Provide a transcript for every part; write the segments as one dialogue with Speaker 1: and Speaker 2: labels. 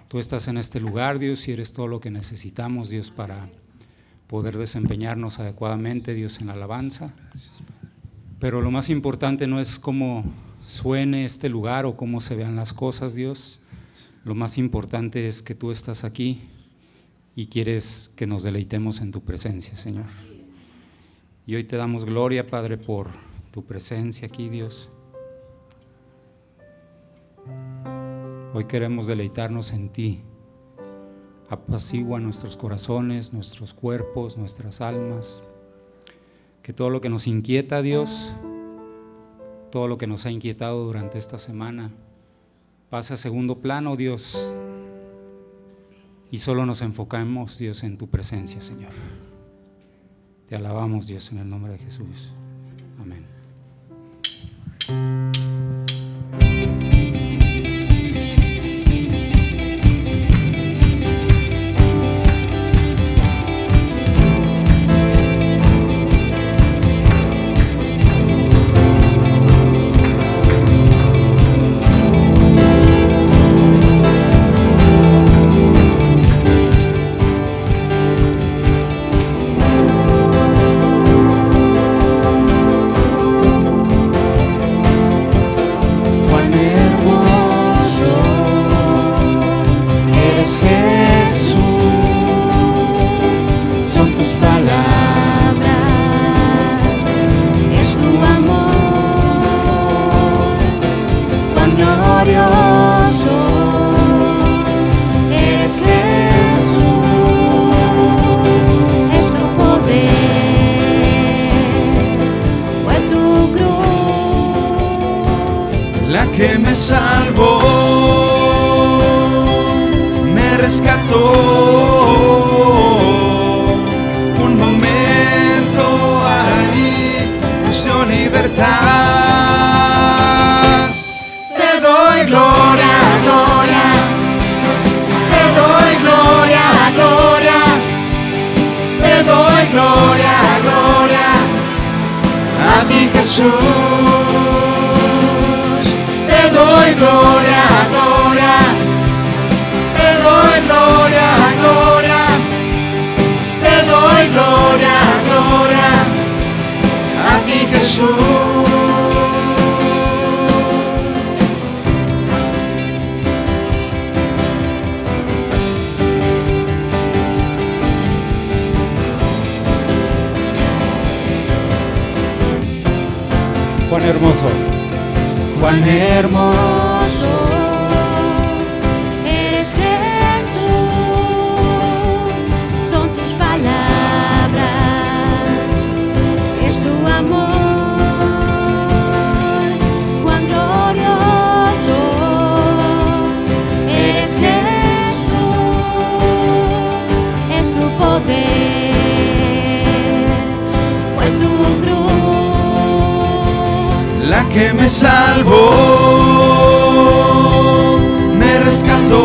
Speaker 1: Tú estás en este lugar, Dios, y eres todo lo que necesitamos, Dios, para poder desempeñarnos adecuadamente, Dios, en la alabanza. Pero lo más importante no es cómo suene este lugar o cómo se vean las cosas, Dios. Lo más importante es que tú estás aquí y quieres que nos deleitemos en tu presencia, Señor. Y hoy te damos gloria, Padre, por tu presencia aquí, Dios. Hoy queremos deleitarnos en ti. Apacigua nuestros corazones, nuestros cuerpos, nuestras almas. Que todo lo que nos inquieta, Dios, todo lo que nos ha inquietado durante esta semana, pase a segundo plano, Dios, y solo nos enfocamos, Dios, en tu presencia, Señor. Te alabamos, Dios, en el nombre de Jesús. Amén.
Speaker 2: Que me salvó, me rescató, un momento ahí nos dio libertad. Te doy gloria, gloria, te doy gloria, gloria, te doy gloria, gloria, a ti Jesús. Te doy gloria, gloria, te doy gloria, gloria, te doy gloria, gloria, a ti Jesús.
Speaker 1: Cuán hermoso.
Speaker 3: Cuán hermoso eres Jesús, son tus palabras, es tu amor. Cuán glorioso eres Jesús, es tu poder, fue tu cruz
Speaker 2: la que me salvó, me rescató,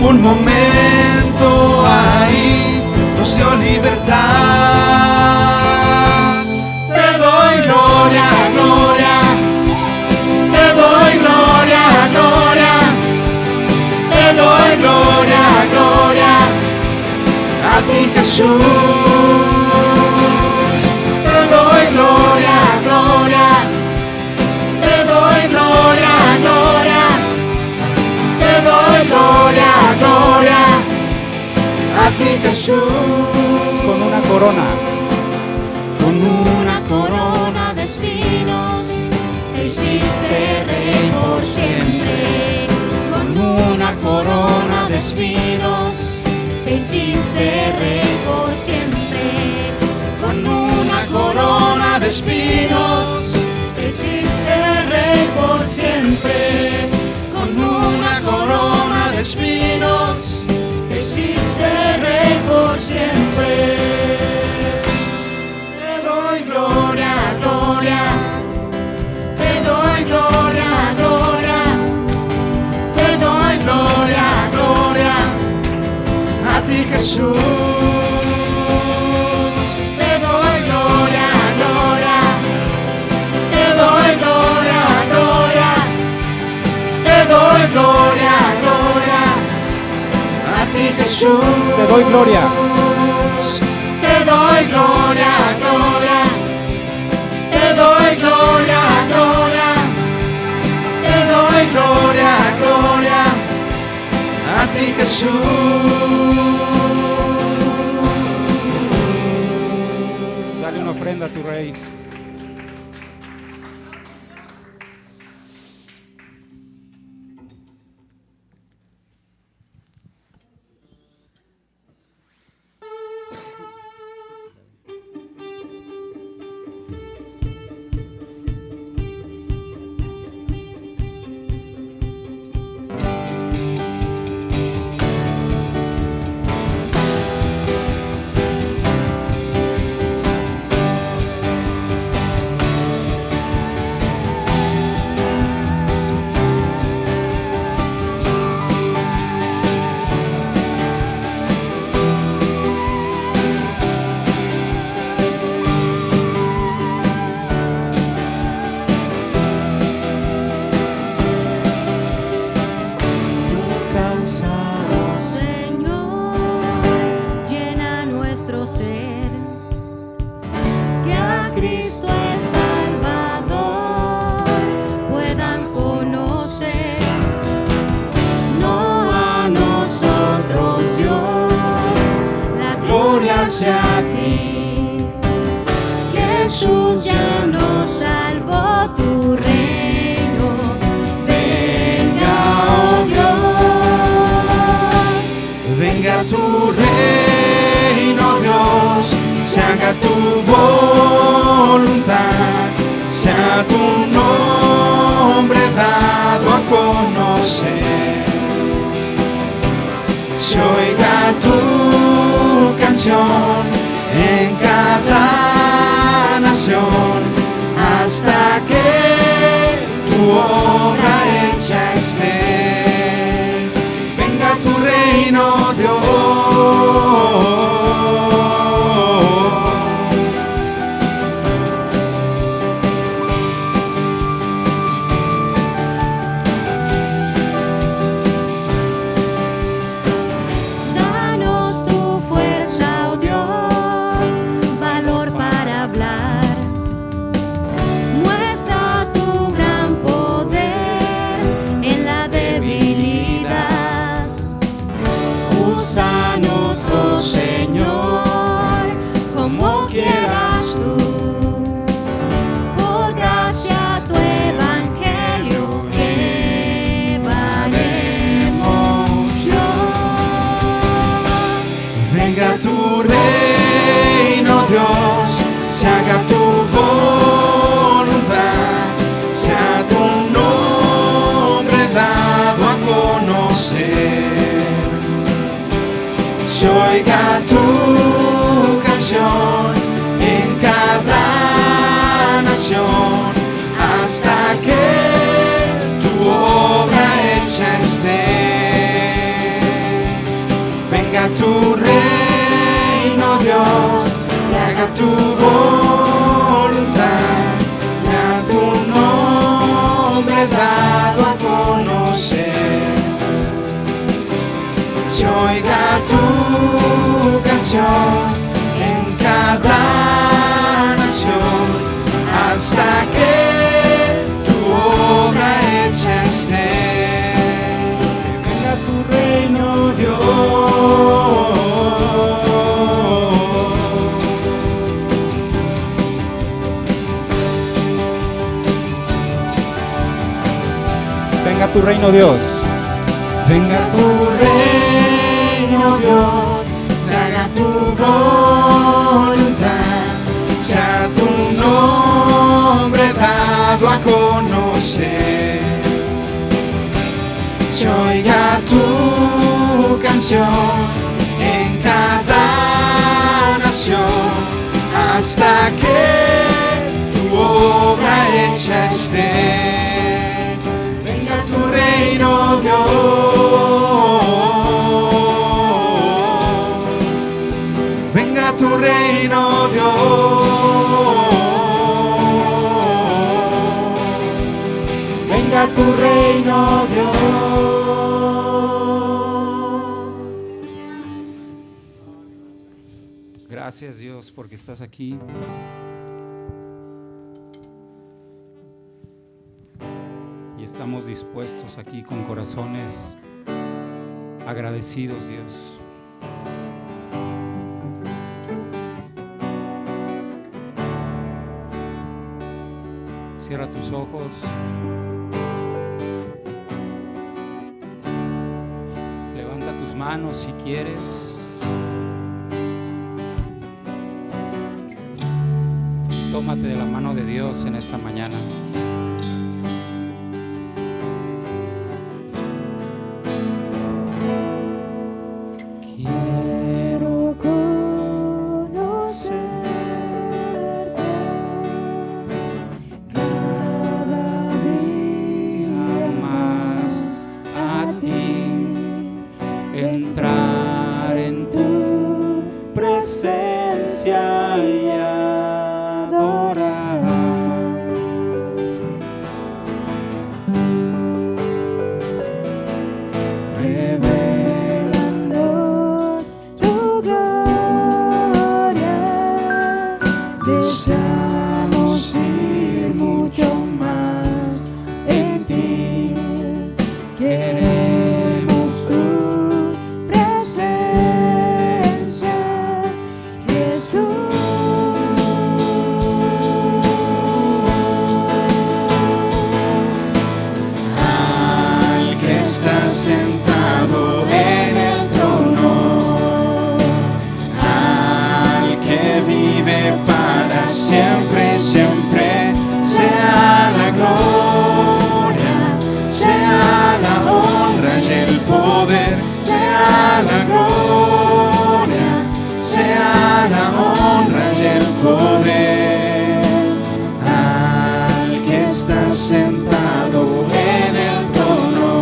Speaker 2: un momento ahí nos dio libertad. Te doy gloria, gloria, te doy gloria, gloria, te doy gloria, gloria, a ti Jesús. Gloria, gloria, te doy gloria, gloria, te doy gloria, gloria, a ti Jesús.
Speaker 1: Con una corona
Speaker 3: de espinos, te hiciste rey por siempre. Con una corona de espinos, te hiciste rey por siempre. Con una corona de espinos, te hiciste rey por siempre. Con una corona de espinos, te hiciste rey por siempre. Te doy gloria, gloria, te doy gloria, gloria, te doy gloria, gloria, a ti Jesús. Te doy gloria, gloria, doy gloria, gloria. A ti Jesús,
Speaker 1: te doy gloria.
Speaker 3: Te doy gloria, gloria. Te doy gloria, gloria. Te doy gloria, gloria. A ti Jesús.
Speaker 1: Dale una ofrenda a tu Rey.
Speaker 3: Hacia ti, Jesús ya nos salvó, tu reino venga, oh Dios, venga tu reino, Dios, se haga tu voluntad, sea tu nombre dado a conocer, se oiga tu canción en cada nación hasta que tu obra hecha esté. Venga tu reino, Dios. Tu reino, Dios, se haga tu voluntad, sea tu nombre dado a conocer, se oiga tu canción en cada nación hasta que tu obra hecha esté. Venga tu reino, Dios, se haga tu voluntad, sea tu nombre dado a conocer, se oiga tu canción en cada nación hasta que tu obra hecha esté. Venga tu reino, Dios.
Speaker 1: Venga tu reino, Dios.
Speaker 3: Venga tu reino, Dios, se haga tu voluntad, sea tu nombre dado a conocer, se oiga tu canción en cada nación hasta que tu obra hecha esté. Venga tu reino, Dios. Venga tu reino, Dios. Venga tu reino, Dios.
Speaker 1: Gracias, Dios, porque estás aquí. Y estamos dispuestos aquí con corazones agradecidos, Dios. Cierra tus ojos. Levanta tus manos si quieres. Tómate de la mano de Dios en esta mañana.
Speaker 2: Quiero conocerte cada día
Speaker 1: Más a ti, entrar en tu presencia y adorar.
Speaker 2: Revélanos tu gloria, deseamos ir mucho más en ti, queremos tu presencia, Jesús.
Speaker 3: Al que está sentado en el trono, al que vive para siempre, siempre, sea la gloria, sea la honra y el poder, sea la gloria, sea la honra y el poder, al que está sentado en el trono,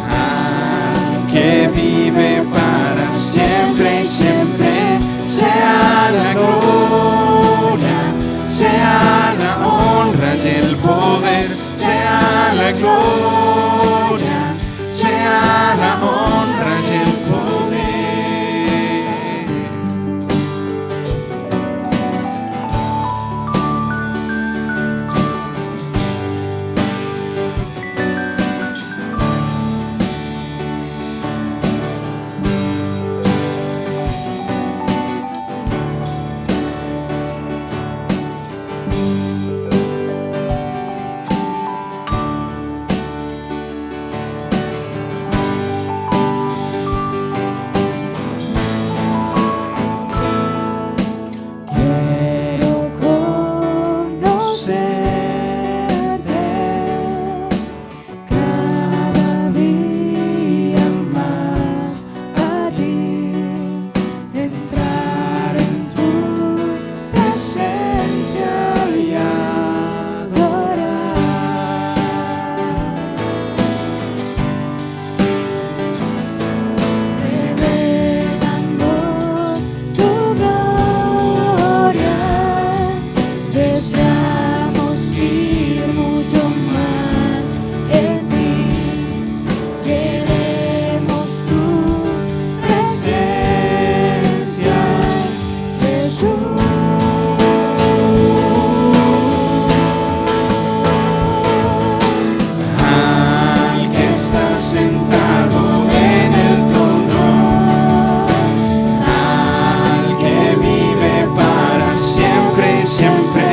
Speaker 3: al que vive para siempre y siempre, sea la gloria, sea la honra y el poder, sea la gloria, sea la honra y el poder.
Speaker 2: Quiero conocerte cada día más allí, entrar en tu presencia y adorar. Revélanos tu gloria, deseamos ir mucho más en ti, queremos tu presencia, Jesús.
Speaker 3: Al que está sentado en el trono, al que vive para siempre y siempre,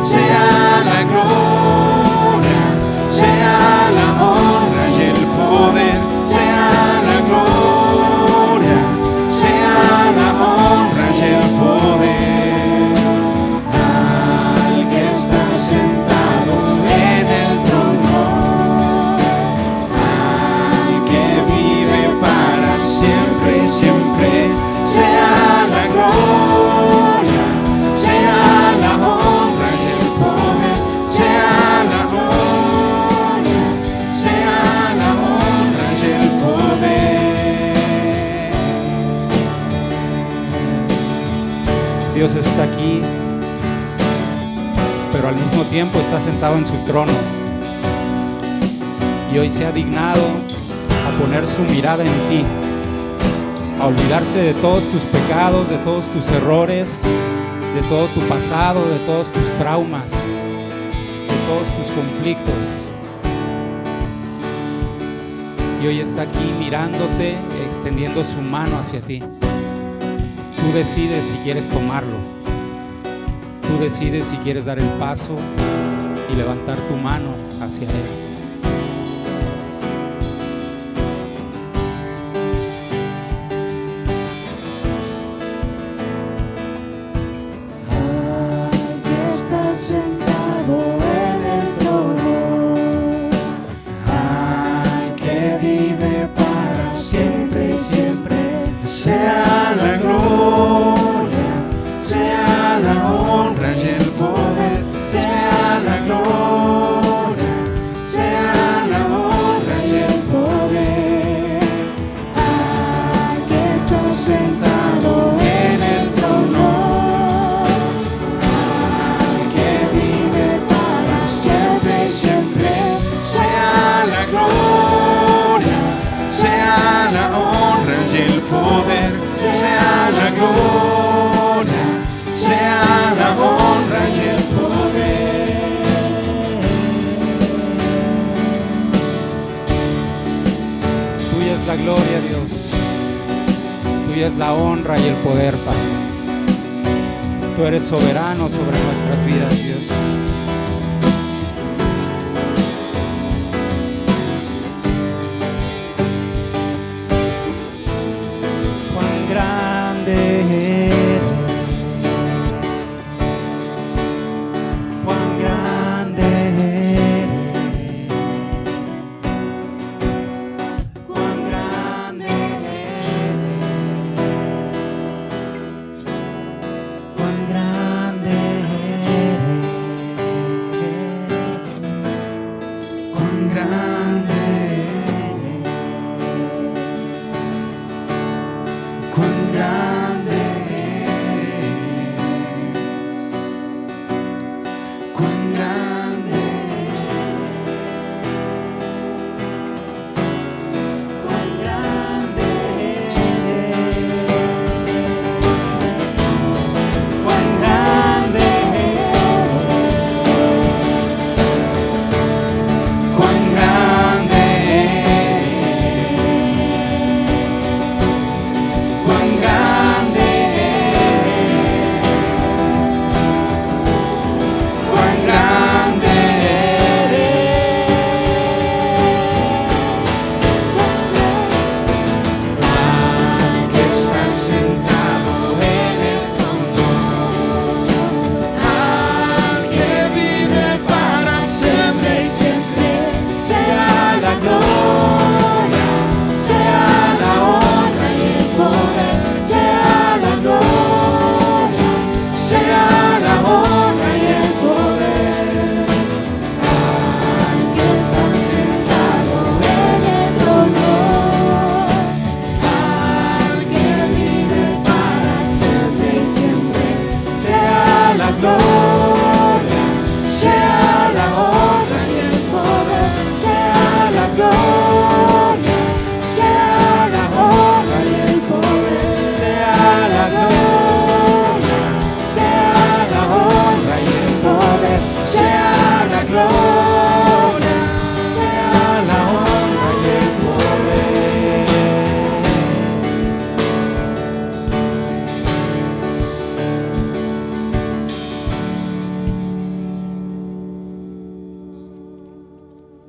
Speaker 3: sea la gloria, sea la honra y el poder, sea la gloria, sea la honra y el poder, al que está sentado en el trono, al que vive para siempre y siempre, sea la gloria, sea la honra y el poder, sea la gloria, sea la honra y el poder.
Speaker 1: Dios está aquí, pero al mismo tiempo está sentado en su trono. Y hoy se ha dignado a poner su mirada en ti. a olvidarse de todos tus pecados, de todos tus errores, de todo tu pasado, de todos tus traumas, de todos tus conflictos. Y hoy está aquí mirándote, extendiendo su mano hacia ti. Tú decides si quieres tomarlo. Tú decides si quieres dar el paso y levantar tu mano hacia Él.
Speaker 3: Sea la gloria, sea la honra y el poder, sea la gloria, sea la honra y el poder. Al que está sentado en el trono, al que vive para siempre y siempre, sea la gloria, sea la honra y el poder, sea la gloria, sea la honra y el poder.
Speaker 1: Tuya es la gloria, Dios. Tuya es la honra y el poder, Padre. Tú eres soberano sobre nuestras vidas, Dios.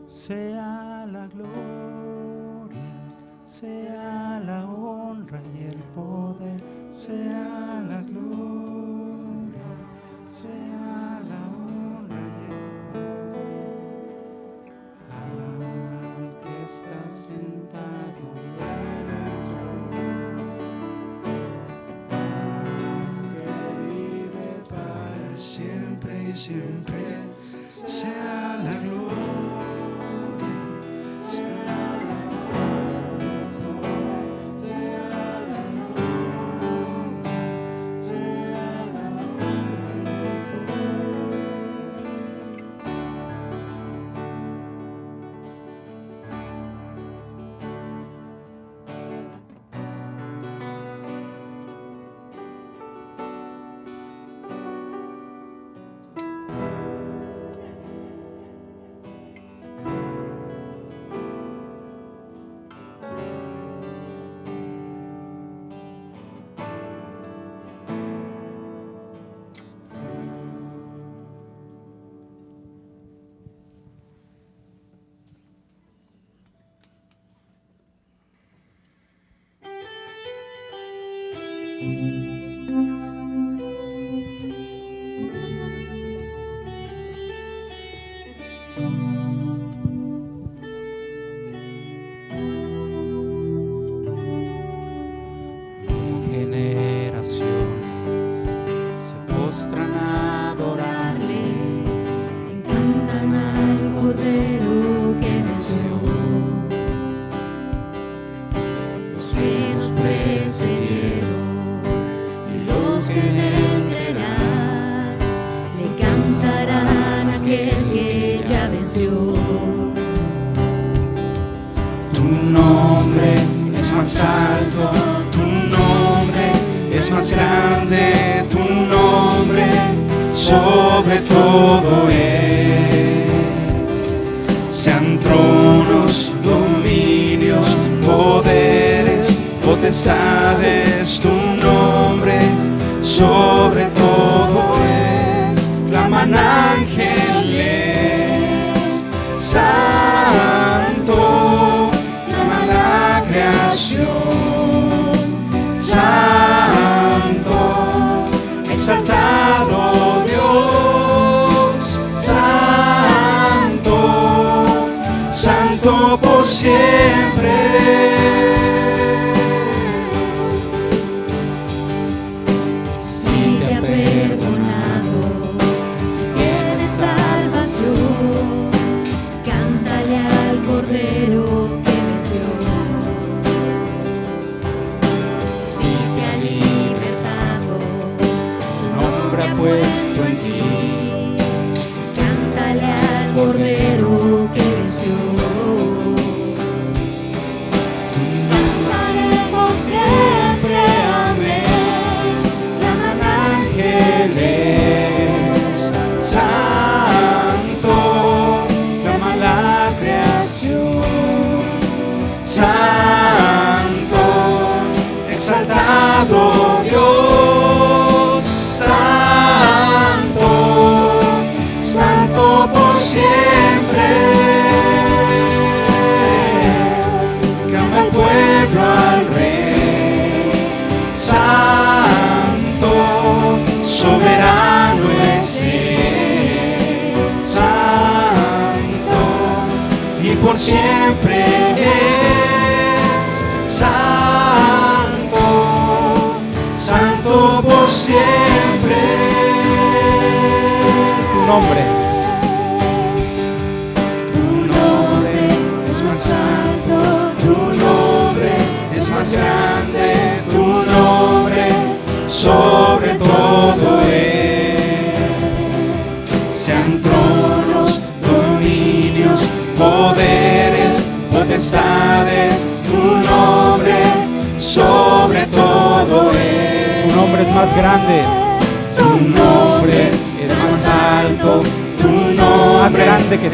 Speaker 3: Sea la gloria, sea la honra y el poder, sea la gloria, sea la honra y el poder, al que está sentado en el trono, al que vive para siempre y siempre, sea la gloria.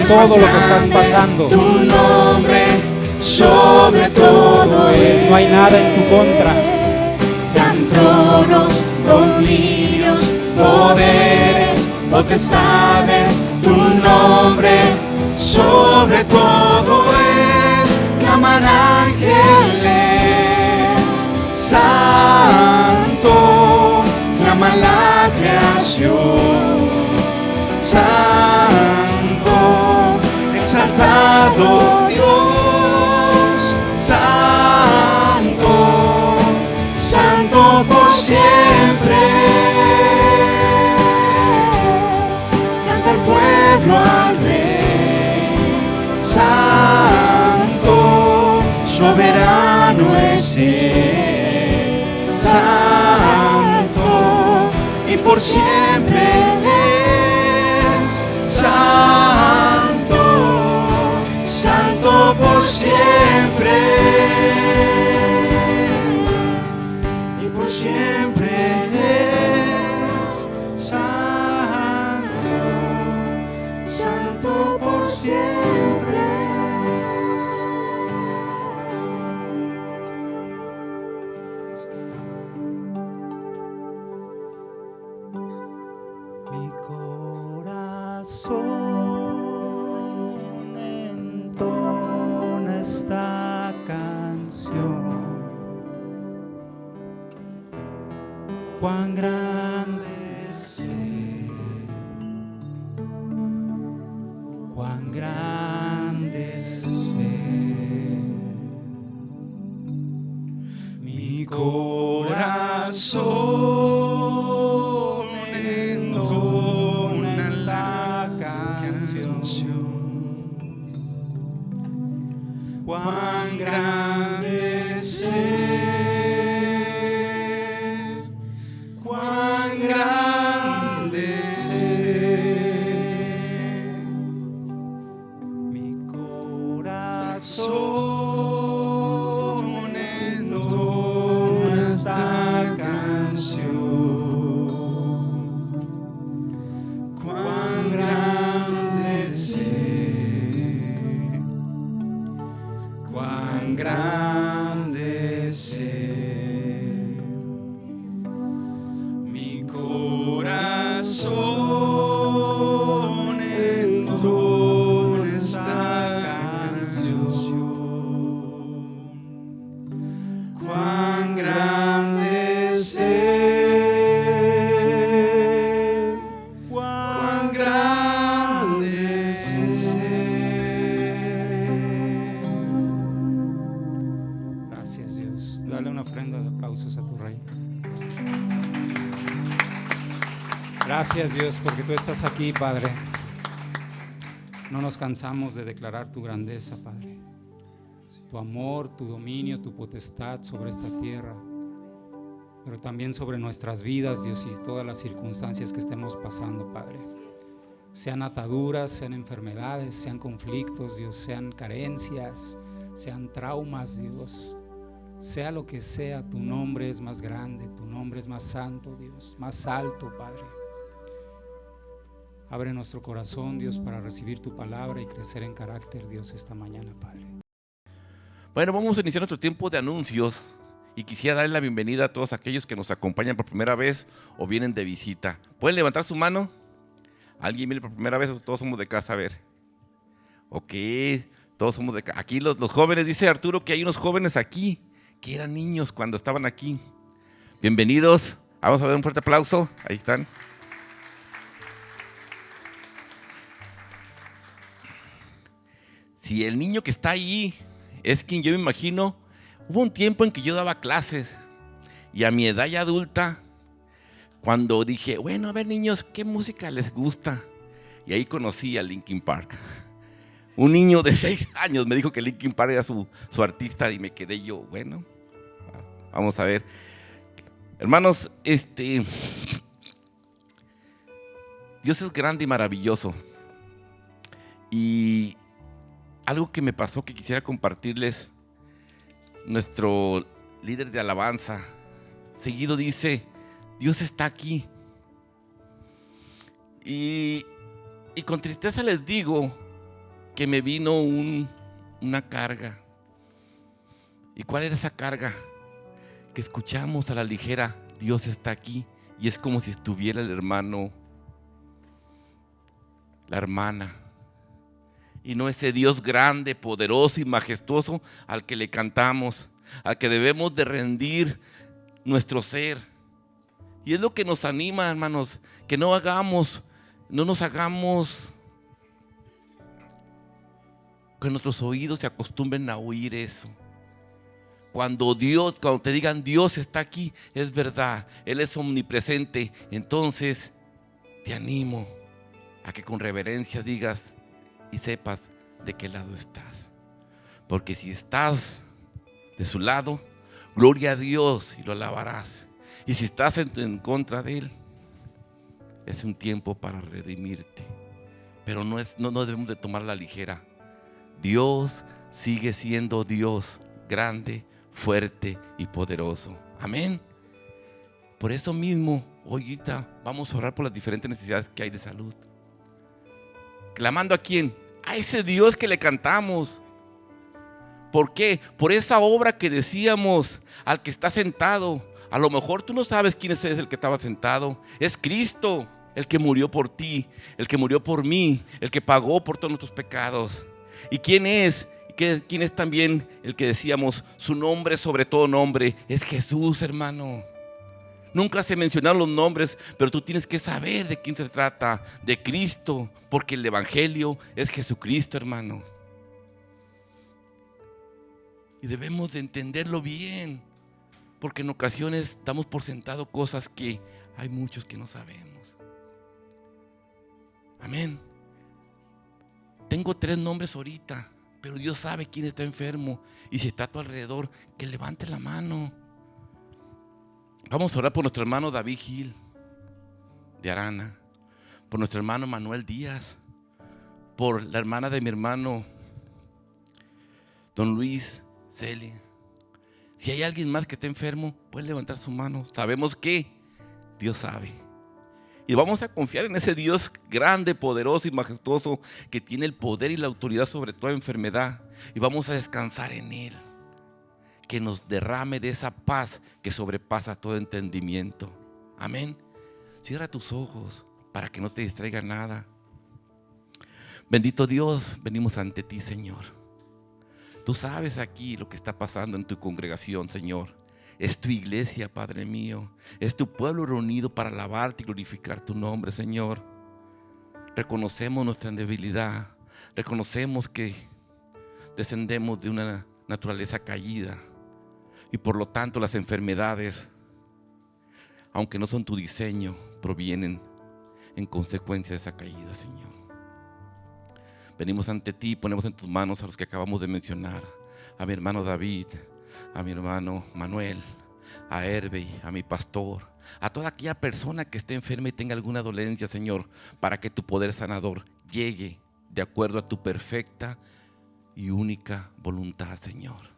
Speaker 1: Todo lo que estás pasando,
Speaker 3: tu nombre sobre todo es.
Speaker 1: No hay nada en tu contra.
Speaker 3: Sean tronos, dominios, poderes, potestades, tu nombre sobre todo es. Claman ángeles, santo, clama la creación, santo, exaltado Dios, santo, santo por siempre. Canta el pueblo al Rey, santo, soberano es Él, santo, y por siempre es santo, santo por siempre, y por siempre es santo, santo por siempre.
Speaker 2: Mi corazón entona esta canción
Speaker 1: cuán grande es Él, cuán grande es Él.
Speaker 3: Mi corazón entona la canción. Cuán grande es Él, cuán grande es Él.
Speaker 1: Mi corazón
Speaker 3: entona esta canción. Cuán grande es Él, cuán grande es Él. Mi corazón entona esta canción. Cuán grande es Él, cuán grande es Él.
Speaker 1: Gracias, Dios. Dale una ofrenda de aplausos a tu Rey. Gracias, Dios, porque tú estás aquí, Padre. No nos cansamos de declarar tu grandeza, Padre. Tu amor, tu dominio, tu potestad sobre esta tierra, pero también sobre nuestras vidas, Dios, y todas las circunstancias que estemos pasando, Padre. Sean ataduras, sean enfermedades, sean conflictos, Dios, sean carencias, sean traumas, Dios. Sea lo que sea, tu nombre es más grande, tu nombre es más santo, Dios, más alto, Padre. Abre nuestro corazón, Dios, para recibir tu palabra y crecer en carácter, Dios, esta mañana, Padre.
Speaker 4: Bueno, vamos a iniciar nuestro tiempo de anuncios y quisiera darle la bienvenida a todos aquellos que nos acompañan por primera vez o vienen de visita. ¿Pueden levantar su mano? ¿Alguien viene por primera vez o todos somos de casa? A ver. Ok, todos somos de casa. Aquí los jóvenes, dice Arturo que hay unos jóvenes aquí que eran niños cuando estaban aquí. Bienvenidos. Vamos a ver un fuerte aplauso. Ahí están. Si el niño que está ahí es quien yo me imagino, hubo un tiempo en que yo daba clases y a mi edad ya adulta, cuando dije, bueno, a ver niños, ¿qué música les gusta? Y ahí conocí a Linkin Park. Un niño de 6 años me dijo que Linkin Park era su artista y me quedé yo, bueno, vamos a ver. Hermanos, Dios es grande y maravilloso. Y algo que me pasó que quisiera compartirles, nuestro líder de alabanza, seguido dice, Dios está aquí. Y con tristeza les digo que me vino una carga. ¿Y cuál era esa carga? Que escuchamos a la ligera, Dios está aquí, y es como si estuviera el hermano, la hermana. Y no ese Dios grande, poderoso y majestuoso al que le cantamos, al que debemos de rendir nuestro ser. Y es lo que nos anima, hermanos, que no nos hagamos que nuestros oídos se acostumbren a oír eso. Cuando te digan Dios está aquí, es verdad, Él es omnipresente. Entonces te animo a que con reverencia digas y sepas de qué lado estás. Porque si estás de su lado, gloria a Dios y lo alabarás. Y si estás en contra de Él, es un tiempo para redimirte. Pero no debemos de tomar la ligera. Dios sigue siendo Dios, grande, fuerte y poderoso. Amén. Por eso mismo, ahorita vamos a orar por las diferentes necesidades que hay de salud. ¿Clamando a quién? A ese Dios que le cantamos. ¿Por qué? Por esa obra que decíamos, al que está sentado. A lo mejor tú no sabes quién es el que estaba sentado. Es Cristo, el que murió por ti, el que murió por mí, el que pagó por todos nuestros pecados. ¿Y quién es? ¿Quién es también el que decíamos, su nombre sobre todo nombre? Es Jesús, hermano. Nunca se mencionaron los nombres, pero tú tienes que saber de quién se trata, de Cristo, porque el Evangelio es Jesucristo, hermano. Y debemos de entenderlo bien, porque en ocasiones damos por sentado cosas que hay muchos que no sabemos. Amén. Tengo 3 nombres ahorita, pero Dios sabe quién está enfermo. Y si está a tu alrededor, que levante la mano. Vamos a orar por nuestro hermano David Gil de Arana, por nuestro hermano Manuel Díaz, por la hermana de mi hermano Don Luis Celia. Si hay alguien más que esté enfermo, puede levantar su mano. Sabemos que Dios sabe. Y vamos a confiar en ese Dios grande, poderoso y majestuoso, que tiene el poder y la autoridad sobre toda enfermedad. Y vamos a descansar en Él, que nos derrame de esa paz que sobrepasa todo entendimiento. Amén. Cierra tus ojos para que no te distraiga nada. Bendito Dios, venimos ante ti, Señor. Tú sabes aquí lo que está pasando en tu congregación, Señor. Es tu iglesia, Padre mío. Es tu pueblo reunido para alabarte y glorificar tu nombre, Señor. Reconocemos nuestra debilidad. Reconocemos que descendemos de una naturaleza caída. Y por lo tanto las enfermedades, aunque no son tu diseño, provienen en consecuencia de esa caída, Señor. Venimos ante ti y ponemos en tus manos a los que acabamos de mencionar. A mi hermano David, a mi hermano Manuel, a Hervey, a mi pastor, a toda aquella persona que esté enferma y tenga alguna dolencia, Señor, para que tu poder sanador llegue de acuerdo a tu perfecta y única voluntad, Señor.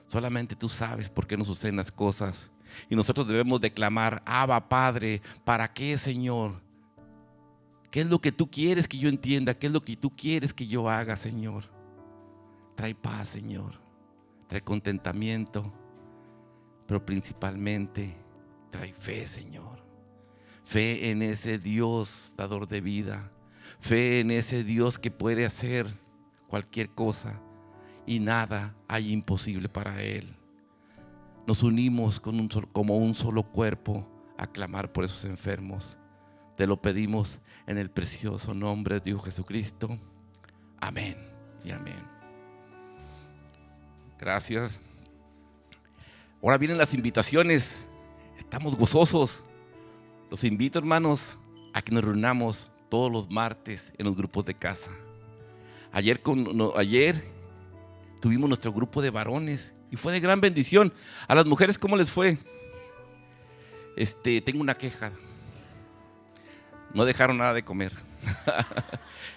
Speaker 4: Solamente tú sabes por qué nos suceden las cosas. Y nosotros debemos declamar: Abba, Padre, ¿para qué, Señor? ¿Qué es lo que tú quieres que yo entienda? ¿Qué es lo que tú quieres que yo haga, Señor? Trae paz, Señor. Trae contentamiento. Pero principalmente trae fe, Señor. Fe en ese Dios dador de vida. Fe en ese Dios que puede hacer cualquier cosa. Y nada hay imposible para Él. Nos unimos como un solo cuerpo a clamar por esos enfermos. Te lo pedimos en el precioso nombre de Dios Jesucristo. Amén y amén. Gracias. Ahora vienen las invitaciones. Estamos gozosos. Los invito, hermanos, a que nos reunamos todos los martes en los grupos de casa. Ayer tuvimos nuestro grupo de varones y fue de gran bendición. A las mujeres, ¿cómo les fue? Tengo una queja. No dejaron nada de comer.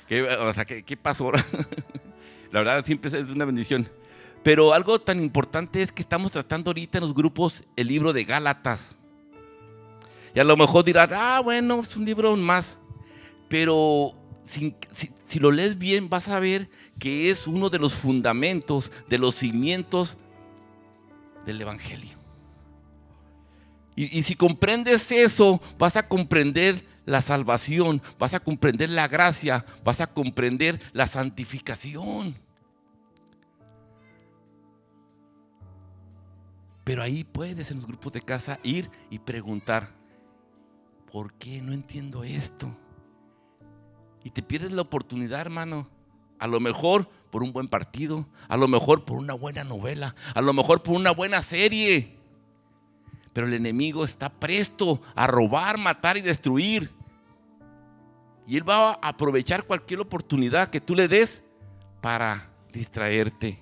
Speaker 4: ¿Qué pasó? La verdad, siempre es una bendición. Pero algo tan importante es que estamos tratando ahorita en los grupos el libro de Gálatas. Y a lo mejor dirán: bueno, es un libro más. Pero si lo lees bien, vas a ver que es uno de los fundamentos, de los cimientos del Evangelio. Y si comprendes eso, vas a comprender la salvación, vas a comprender la gracia, vas a comprender la santificación. Pero ahí puedes, en los grupos de casa, ir y preguntar: ¿por qué no entiendo esto? Y te pierdes la oportunidad, hermano. A lo mejor por un buen partido, a lo mejor por una buena novela, a lo mejor por una buena serie. Pero el enemigo está presto a robar, matar y destruir. Y él va a aprovechar cualquier oportunidad que tú le des para distraerte.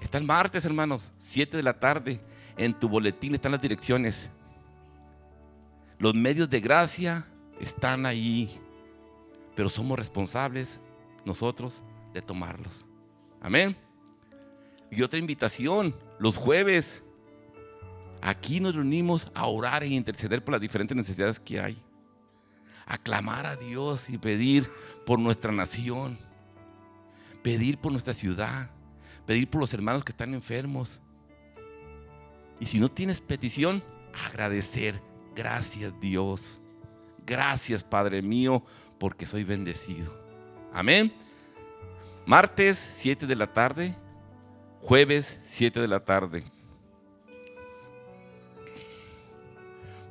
Speaker 4: Está el martes, hermanos, 7 de la tarde. En tu boletín están las direcciones. Los medios de gracia están ahí, pero somos responsables nosotros de tomarlos. Amén. Y otra invitación: los jueves aquí nos reunimos a orar e interceder por las diferentes necesidades que hay, a clamar a Dios y pedir por nuestra nación, pedir por nuestra ciudad, pedir por los hermanos que están enfermos. Y si no tienes petición, agradecer. Gracias, Dios. Gracias, Padre mío, porque soy bendecido. Amén. Martes 7 de la tarde, jueves 7 de la tarde.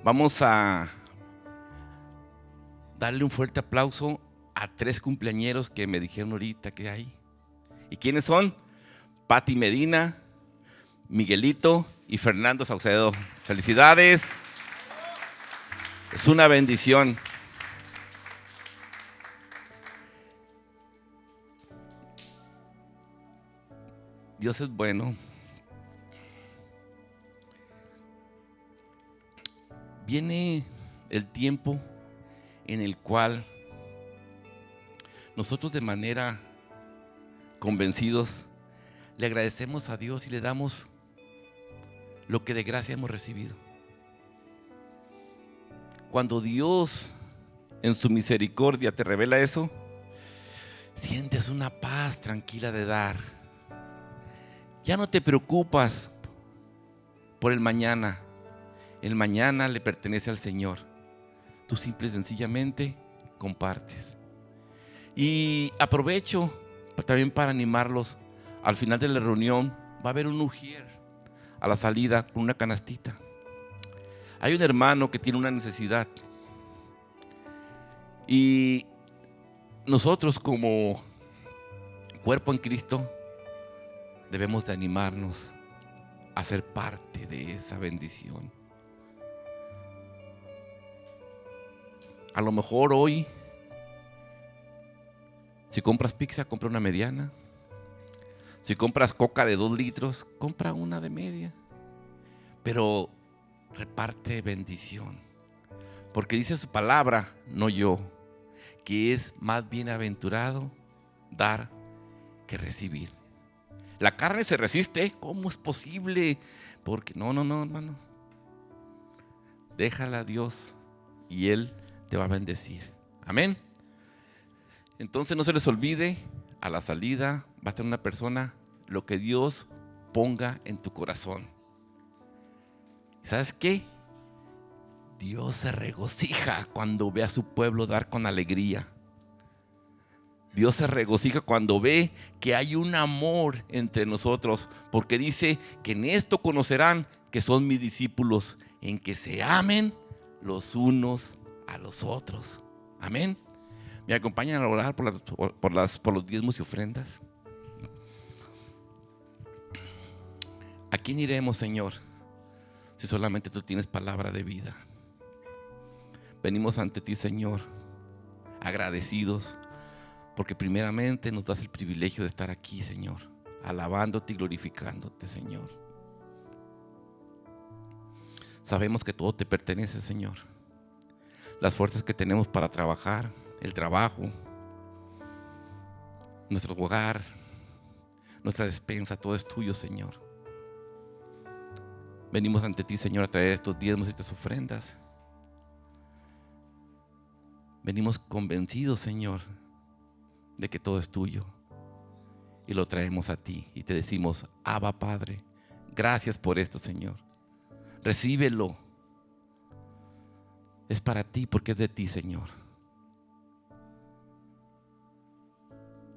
Speaker 4: Vamos a darle un fuerte aplauso a 3 cumpleañeros que me dijeron ahorita que hay. ¿Y quiénes son? Pati Medina, Miguelito y Fernando Saucedo. Felicidades. Es una bendición. Dios es bueno. Viene el tiempo en el cual nosotros de manera convencidos le agradecemos a Dios y le damos lo que de gracia hemos recibido. Cuando Dios en su misericordia te revela eso, sientes una paz tranquila de dar. Ya no te preocupas por el mañana. El mañana le pertenece al Señor. Tú simple y sencillamente compartes. Y aprovecho también para animarlos. Al final de la reunión va a haber un ujier a la salida con una canastita. Hay un hermano que tiene una necesidad. Y nosotros como cuerpo en Cristo debemos de animarnos a ser parte de esa bendición. A lo mejor hoy, si compras pizza, compra una mediana. Si compras coca de 2 litros, compra una de media. Pero reparte bendición. Porque dice su palabra, no yo, que es más bienaventurado dar que recibir. La carne se resiste. ¿Cómo es posible? Porque no, hermano. Déjala a Dios y Él te va a bendecir. Amén. Entonces no se les olvide, a la salida va a estar una persona, lo que Dios ponga en tu corazón. ¿Sabes qué? Dios se regocija cuando ve a su pueblo dar con alegría. Dios se regocija cuando ve que hay un amor entre nosotros, porque dice que en esto conocerán que son mis discípulos, en que se amen los unos a los otros. Amén. ¿Me acompañan a orar por los diezmos y ofrendas? ¿A quién iremos, Señor, si solamente tú tienes palabra de vida? Venimos ante ti, Señor, agradecidos, porque primeramente nos das el privilegio de estar aquí, Señor, alabándote y glorificándote, Señor. Sabemos que todo te pertenece, Señor. Las fuerzas que tenemos para trabajar, el trabajo, nuestro hogar, nuestra despensa, todo es tuyo, Señor. Venimos ante ti, Señor, a traer estos diezmos y estas ofrendas. Venimos convencidos, Señor, de que todo es tuyo. Y lo traemos a ti y te decimos, Abba, Padre, gracias por esto, Señor. Recíbelo. Es para ti porque es de ti, Señor.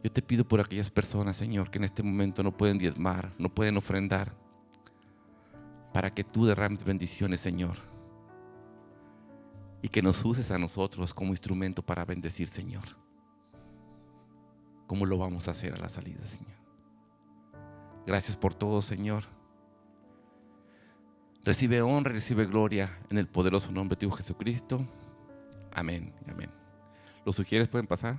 Speaker 4: Yo te pido por aquellas personas, Señor, que en este momento no pueden diezmar, no pueden ofrendar, para que tú derrames bendiciones, Señor, y que nos uses a nosotros como instrumento para bendecir, Señor. ¿Cómo lo vamos a hacer a la salida, Señor? Gracias por todo, Señor. Recibe honra y recibe gloria en el poderoso nombre de tu Hijo Jesucristo. Amén. Amén. ¿Los sugieres pueden pasar?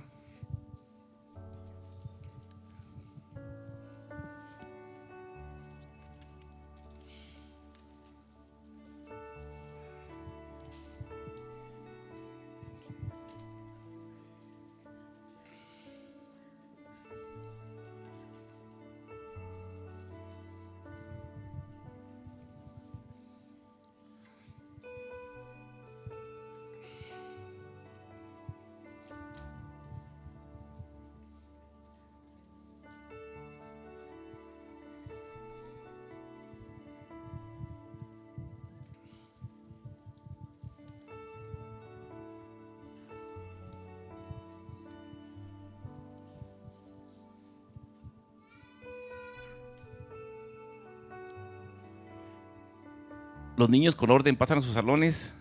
Speaker 4: Los niños con orden pasan a sus salones.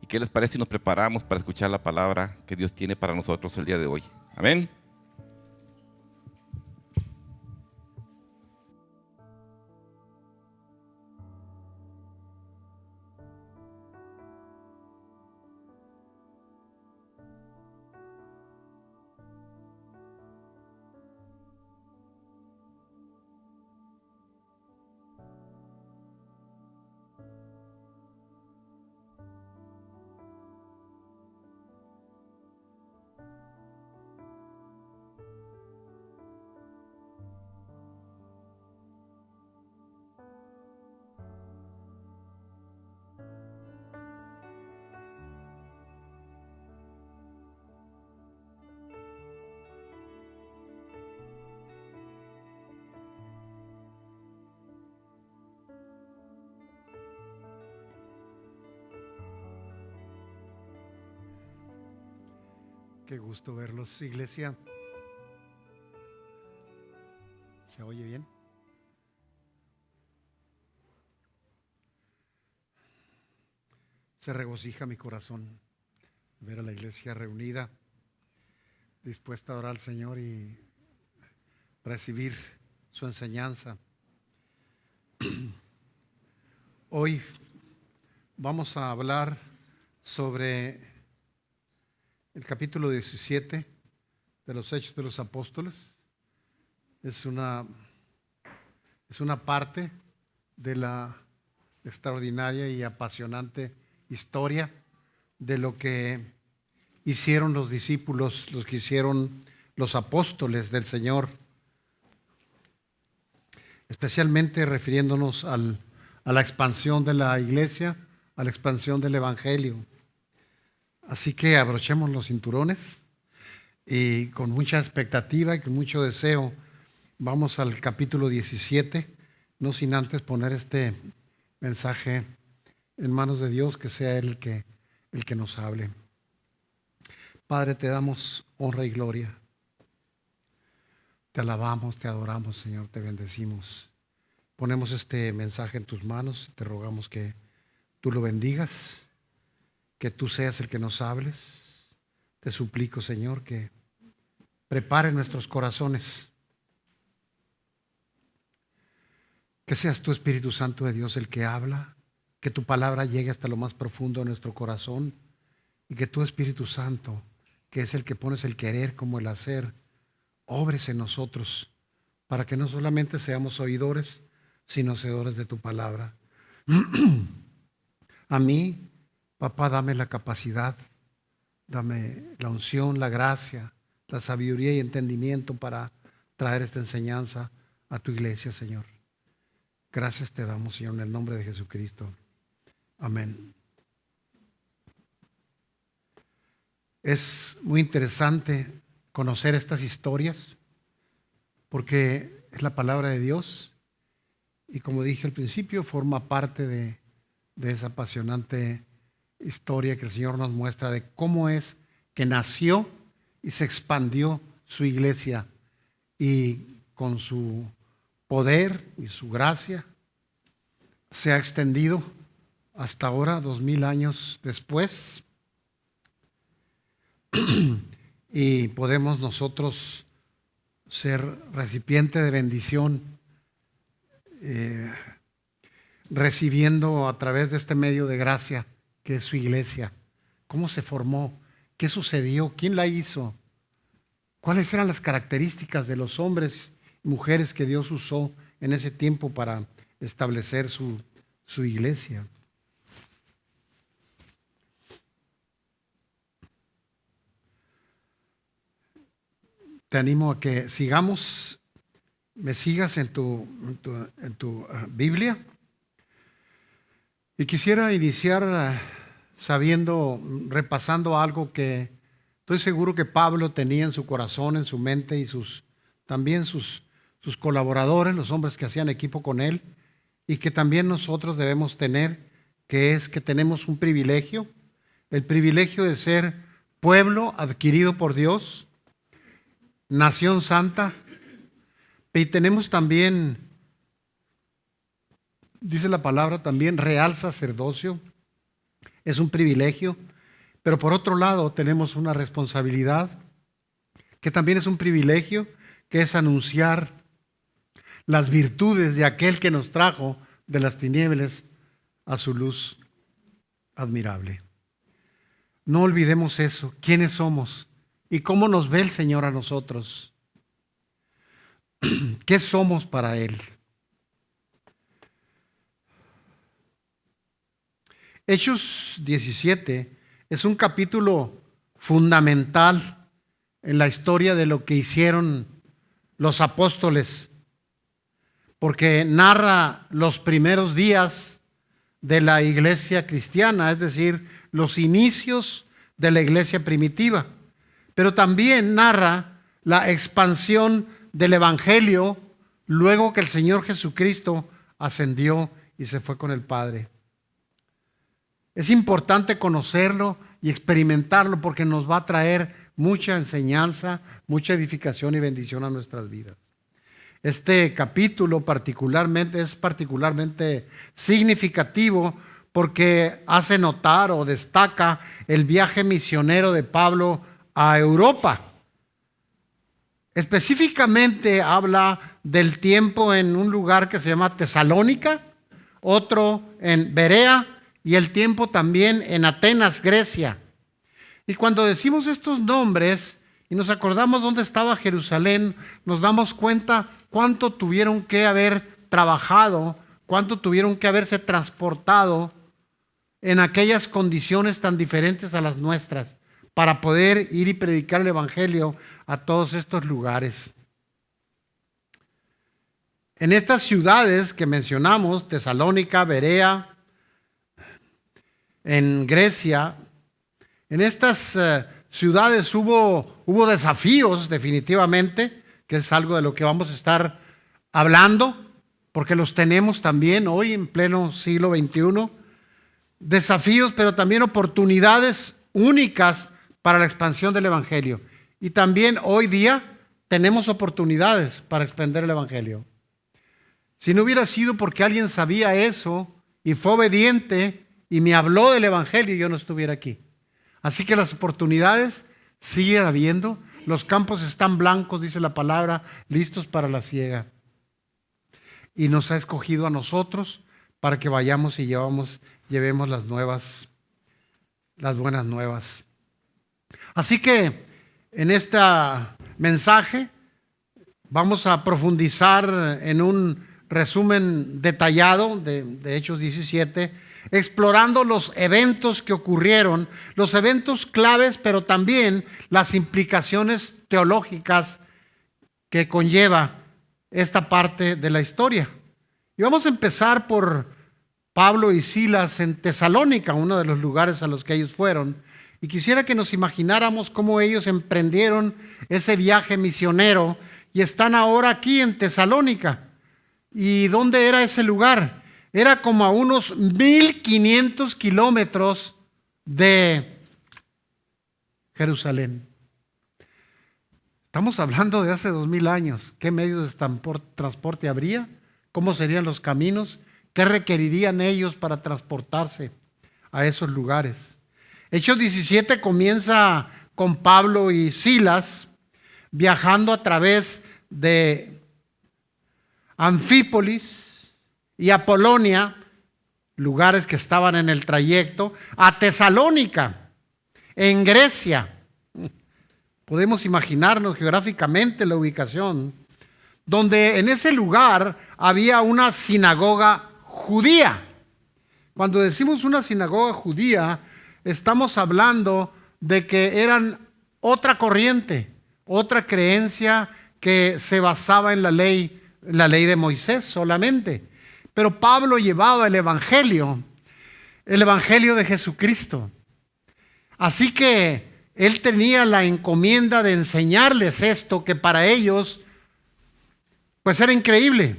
Speaker 4: ¿Y qué les parece si nos preparamos para escuchar la palabra que Dios tiene para nosotros el día de hoy? Amén.
Speaker 2: Qué gusto verlos, iglesia. ¿Se oye bien? Se regocija mi corazón ver a la iglesia reunida, dispuesta a orar al Señor y recibir su enseñanza. Hoy vamos a hablar sobre el capítulo 17 de los Hechos de los Apóstoles. Es una parte de la extraordinaria y apasionante historia de lo que hicieron los discípulos, los que hicieron los apóstoles del Señor, especialmente refiriéndonos a la expansión de la iglesia, a la expansión del evangelio. Así que abrochemos los cinturones y con mucha expectativa y con mucho deseo vamos al capítulo 17, no sin antes poner este mensaje en manos de Dios, que sea Él el que nos hable. Padre, te damos honra y gloria. Te alabamos, te adoramos, Señor, te bendecimos. Ponemos este mensaje en tus manos y te rogamos que tú lo bendigas, que tú seas el que nos hables. Te suplico, Señor, que prepare nuestros corazones, que seas tú, Espíritu Santo de Dios, el que habla, que tu palabra llegue hasta lo más profundo de nuestro corazón y que tú, Espíritu Santo, que es el que pones el querer como el hacer, obres en nosotros para que no solamente seamos oidores, sino hacedores de tu palabra. A mí, Papá, dame la capacidad, dame la unción, la gracia, la sabiduría y entendimiento para traer esta enseñanza a tu iglesia, Señor. Gracias te damos, Señor, en el nombre de Jesucristo. Amén. Es muy interesante conocer estas historias porque es la palabra de Dios y, como dije al principio, forma parte de esa apasionante historia que el Señor nos muestra de cómo es que nació y se expandió su iglesia, y con su poder y su gracia se ha extendido hasta ahora, 2000 años después, y podemos nosotros ser recipiente de bendición, recibiendo a través de este medio de gracia que es su iglesia. ¿Cómo se formó? ¿Qué sucedió? ¿Quién la hizo? ¿Cuáles eran las características de los hombres y mujeres que Dios usó en ese tiempo para establecer su iglesia? Te animo a que sigamos, me sigas en tu Biblia. Y quisiera iniciar repasando algo que estoy seguro que Pablo tenía en su corazón, en su mente, y también sus colaboradores, los hombres que hacían equipo con él, y que también nosotros debemos tener, que es que tenemos un privilegio, el privilegio de ser pueblo adquirido por Dios, nación santa, y tenemos también, dice la palabra también, real sacerdocio, es un privilegio, pero por otro lado tenemos una responsabilidad que también es un privilegio, que es anunciar las virtudes de aquel que nos trajo de las tinieblas a su luz admirable. No olvidemos eso, quiénes somos y cómo nos ve el Señor a nosotros. ¿Qué somos para Él? Hechos 17 es un capítulo fundamental en la historia de lo que hicieron los apóstoles, porque narra los primeros días de la iglesia cristiana, es decir, los inicios de la iglesia primitiva, pero también narra la expansión del evangelio luego que el Señor Jesucristo ascendió y se fue con el Padre. Es importante conocerlo y experimentarlo porque nos va a traer mucha enseñanza, mucha edificación y bendición a nuestras vidas. Este capítulo es particularmente significativo porque hace notar o destaca el viaje misionero de Pablo a Europa. Específicamente habla del tiempo en un lugar que se llama Tesalónica, otro en Berea y el tiempo también en Atenas, Grecia. Y cuando decimos estos nombres y nos acordamos dónde estaba Jerusalén, nos damos cuenta cuánto tuvieron que haber trabajado, cuánto tuvieron que haberse transportado en aquellas condiciones tan diferentes a las nuestras para poder ir y predicar el evangelio a todos estos lugares. En estas ciudades que mencionamos, Tesalónica, Berea, en Grecia, en estas ciudades hubo desafíos definitivamente, que es algo de lo que vamos a estar hablando, porque los tenemos también hoy en pleno siglo XXI. Desafíos, pero también oportunidades únicas para la expansión del evangelio. Y también hoy día tenemos oportunidades para expandir el evangelio. Si no hubiera sido porque alguien sabía eso y fue obediente y me habló del evangelio, yo no estuviera aquí. Así que las oportunidades siguen habiendo. Los campos están blancos, dice la palabra, listos para la siega. Y nos ha escogido a nosotros para que vayamos y llevemos las buenas nuevas. Así que en este mensaje vamos a profundizar en un resumen detallado de Hechos 17, explorando los eventos que ocurrieron, los eventos claves, pero también las implicaciones teológicas que conlleva esta parte de la historia. Y vamos a empezar por Pablo y Silas en Tesalónica, uno de los lugares a los que ellos fueron. Y quisiera que nos imagináramos cómo ellos emprendieron ese viaje misionero y están ahora aquí en Tesalónica. ¿Y dónde era ese lugar? Era como a unos 1500 kilómetros de Jerusalén. Estamos hablando de hace 2000 años. ¿Qué medios de transporte habría? ¿Cómo serían los caminos? ¿Qué requerirían ellos para transportarse a esos lugares? Hechos 17 comienza con Pablo y Silas viajando a través de Anfípolis y Apolonia, lugares que estaban en el trayecto, a Tesalónica, en Grecia. Podemos imaginarnos geográficamente la ubicación, donde en ese lugar había una sinagoga judía. Cuando decimos una sinagoga judía, estamos hablando de que eran otra corriente, otra creencia que se basaba en la ley de Moisés solamente. Pero Pablo llevaba el evangelio de Jesucristo. Así que él tenía la encomienda de enseñarles esto que para ellos pues era increíble.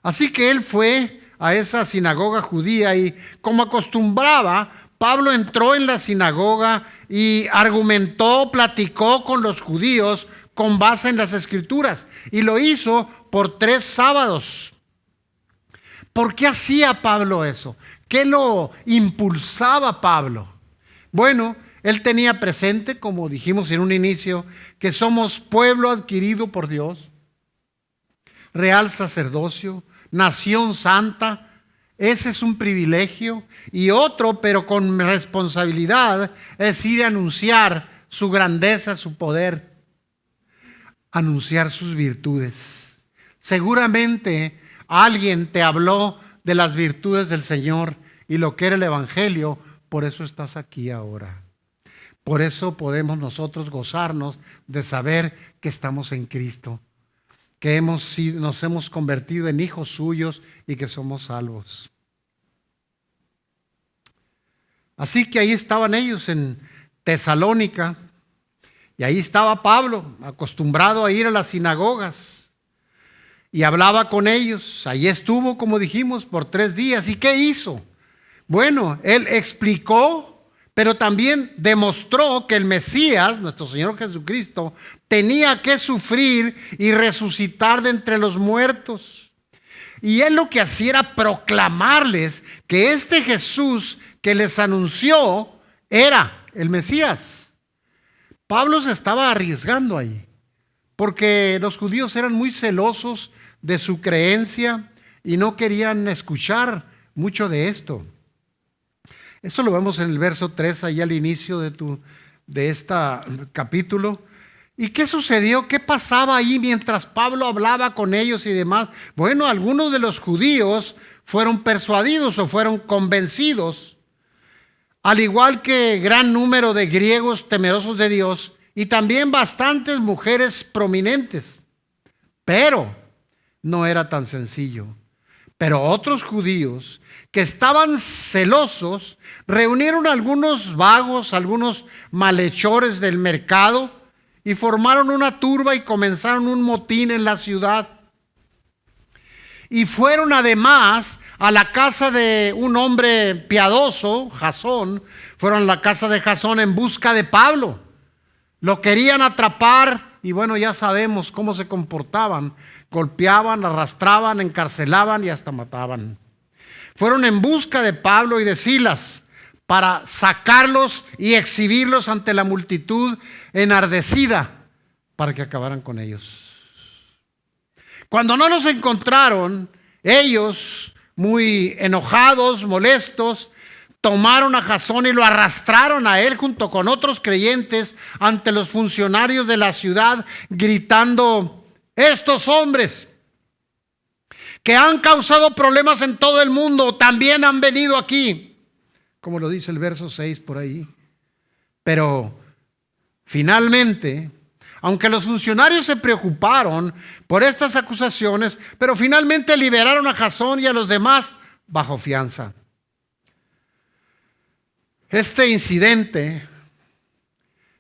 Speaker 2: Así que él fue a esa sinagoga judía y como acostumbraba, Pablo entró en la sinagoga y argumentó, platicó con los judíos con base en las Escrituras. Y lo hizo por 3 sábados. ¿Por qué hacía Pablo eso? ¿Qué lo impulsaba a Pablo? Bueno, él tenía presente, como dijimos en un inicio, que somos pueblo adquirido por Dios, real sacerdocio, nación santa. Ese es un privilegio. Y otro, pero con responsabilidad, es ir a anunciar su grandeza, su poder, anunciar sus virtudes. Seguramente alguien te habló de las virtudes del Señor y lo que era el Evangelio, por eso estás aquí ahora. Por eso podemos nosotros gozarnos de saber que estamos en Cristo, que nos hemos convertido en hijos suyos y que somos salvos. Así que ahí estaban ellos en Tesalónica, y ahí estaba Pablo, acostumbrado a ir a las sinagogas, y hablaba con ellos. Ahí estuvo, como dijimos, por 3 días. ¿Y qué hizo? Bueno, él explicó, pero también demostró que el Mesías, nuestro Señor Jesucristo, tenía que sufrir y resucitar de entre los muertos. Y él lo que hacía era proclamarles que este Jesús que les anunció era el Mesías. Pablo se estaba arriesgando ahí, porque los judíos eran muy celosos de su creencia y no querían escuchar mucho de esto. Esto lo vemos en el verso 3, ahí al inicio de este capítulo. ¿Y qué sucedió? ¿Qué pasaba ahí mientras Pablo hablaba con ellos y demás? Bueno, algunos de los judíos fueron persuadidos o fueron convencidos, al igual que gran número de griegos temerosos de Dios y también bastantes mujeres prominentes. Pero no era tan sencillo. Pero otros judíos que estaban celosos reunieron algunos vagos, algunos malhechores del mercado y formaron una turba y comenzaron un motín en la ciudad. Y fueron además a la casa de un hombre piadoso, Jasón. Fueron a la casa de Jasón en busca de Pablo. Lo querían atrapar y bueno, ya sabemos cómo se comportaban. Golpeaban, arrastraban, encarcelaban y hasta mataban. Fueron en busca de Pablo y de Silas para sacarlos y exhibirlos ante la multitud enardecida para que acabaran con ellos. Cuando no los encontraron, ellos, muy enojados, molestos, tomaron a Jasón y lo arrastraron a él junto con otros creyentes ante los funcionarios de la ciudad, gritando: estos hombres que han causado problemas en todo el mundo también han venido aquí, como lo dice el verso 6 por ahí. Pero finalmente, aunque los funcionarios se preocuparon por estas acusaciones, pero finalmente liberaron a Jasón y a los demás bajo fianza. Este incidente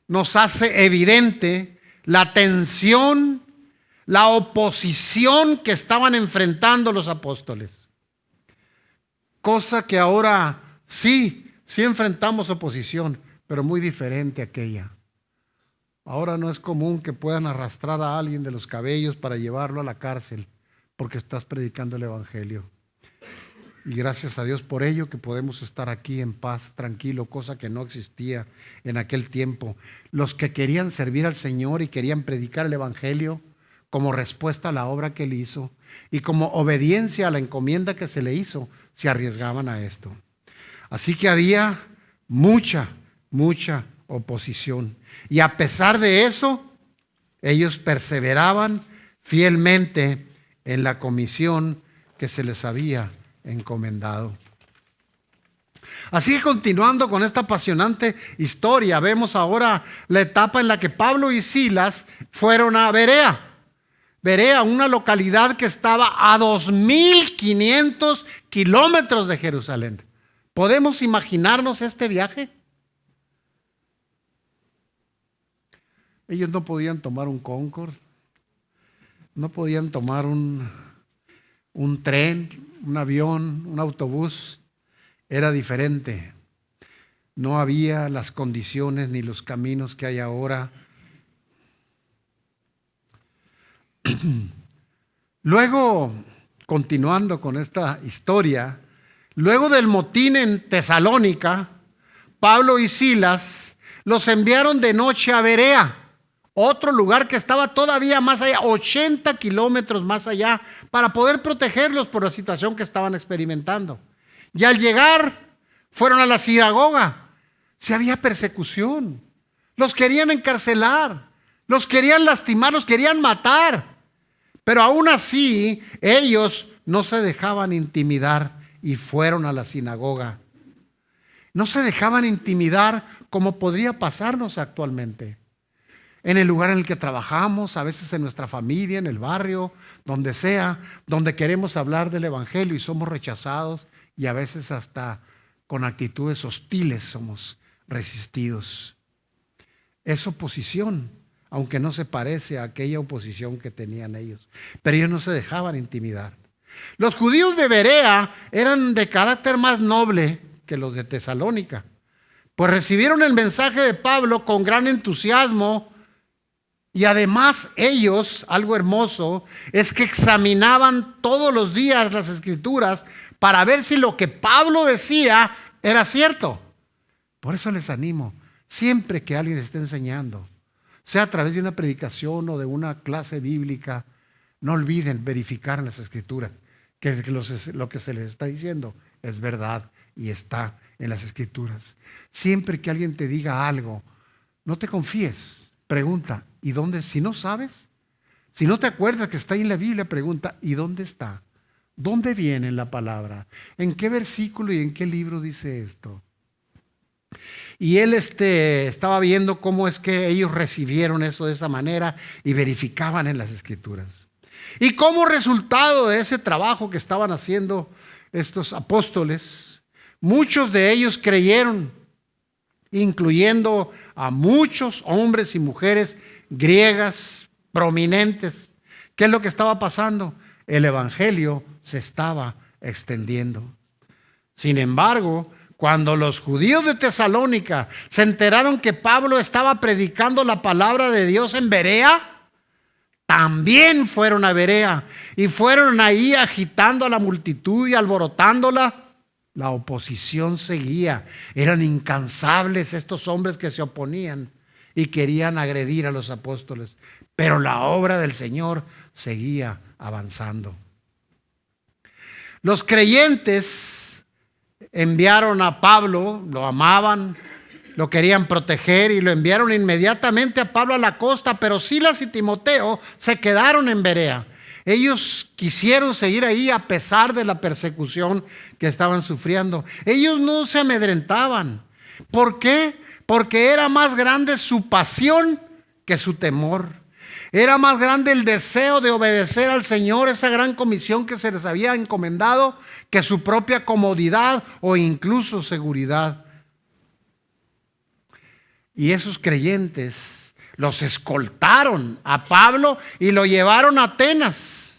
Speaker 2: nos hace evidente la tensión, la oposición que estaban enfrentando los apóstoles. Cosa que ahora sí enfrentamos oposición, pero muy diferente a aquella. Ahora no es común que puedan arrastrar a alguien de los cabellos para llevarlo a la cárcel porque estás predicando el Evangelio. Y gracias a Dios por ello que podemos estar aquí en paz, tranquilo, cosa que no existía en aquel tiempo. Los que querían servir al Señor y querían predicar el Evangelio como respuesta a la obra que Él hizo y como obediencia a la encomienda que se le hizo, se arriesgaban a esto. Así que había mucha oposición. Y a pesar de eso, ellos perseveraban fielmente en la comisión que se les había encomendado. Así que continuando con esta apasionante historia, vemos ahora la etapa en la que Pablo y Silas fueron a Berea. Berea, una localidad que estaba a 2.500 kilómetros de Jerusalén. ¿Podemos imaginarnos este viaje? Ellos no podían tomar un Concorde, no podían tomar un tren, un avión, un autobús. Era diferente. No había las condiciones ni los caminos que hay ahora. Luego, continuando con esta historia, luego del motín en Tesalónica, Pablo y Silas los enviaron de noche a Berea, otro lugar que estaba todavía más allá, 80 kilómetros más allá, para poder protegerlos por la situación que estaban experimentando. Y al llegar, fueron a la sinagoga. Si había persecución, los querían encarcelar, los querían lastimar, los querían matar. Pero aún así, ellos no se dejaban intimidar y fueron a la sinagoga. No se dejaban intimidar como podría pasarnos actualmente. En el lugar en el que trabajamos, a veces en nuestra familia, en el barrio, donde sea, donde queremos hablar del evangelio y somos rechazados y a veces hasta con actitudes hostiles somos resistidos. Es oposición, aunque no se parece a aquella oposición que tenían ellos. Pero ellos no se dejaban intimidar. Los judíos de Berea eran de carácter más noble que los de Tesalónica, pues recibieron el mensaje de Pablo con gran entusiasmo. Y además ellos, algo hermoso, es que examinaban todos los días las Escrituras para ver si lo que Pablo decía era cierto. Por eso les animo, siempre que alguien esté enseñando, sea a través de una predicación o de una clase bíblica, no olviden verificar en las Escrituras que lo que se les está diciendo es verdad y está en las Escrituras. Siempre que alguien te diga algo, no te confíes, pregunta. ¿Y dónde? Si no sabes, si no te acuerdas que está ahí en la Biblia, pregunta, ¿y dónde está? ¿Dónde viene la palabra? ¿En qué versículo y en qué libro dice esto? Y él estaba viendo cómo es que ellos recibieron eso de esa manera y verificaban en las Escrituras. Y como resultado de ese trabajo que estaban haciendo estos apóstoles, muchos de ellos creyeron, incluyendo a muchos hombres y mujeres griegas prominentes. ¿Qué es lo que estaba pasando? El evangelio se estaba extendiendo. Sin embargo, cuando los judíos de Tesalónica se enteraron que Pablo estaba predicando la palabra de Dios en Berea, también fueron a Berea y fueron ahí agitando a la multitud y alborotándola. La oposición seguía. Eran incansables estos hombres que se oponían y querían agredir a los apóstoles. Pero la obra del Señor seguía avanzando. Los creyentes enviaron a Pablo, lo amaban, lo querían proteger y lo enviaron inmediatamente a Pablo a la costa, pero Silas y Timoteo se quedaron en Berea. Ellos quisieron seguir ahí a pesar de la persecución que estaban sufriendo. Ellos no se amedrentaban. ¿Por qué? Porque era más grande su pasión que su temor. Era más grande el deseo de obedecer al Señor, esa gran comisión que se les había encomendado, que su propia comodidad o incluso seguridad. Y esos creyentes los escoltaron a Pablo y lo llevaron a Atenas.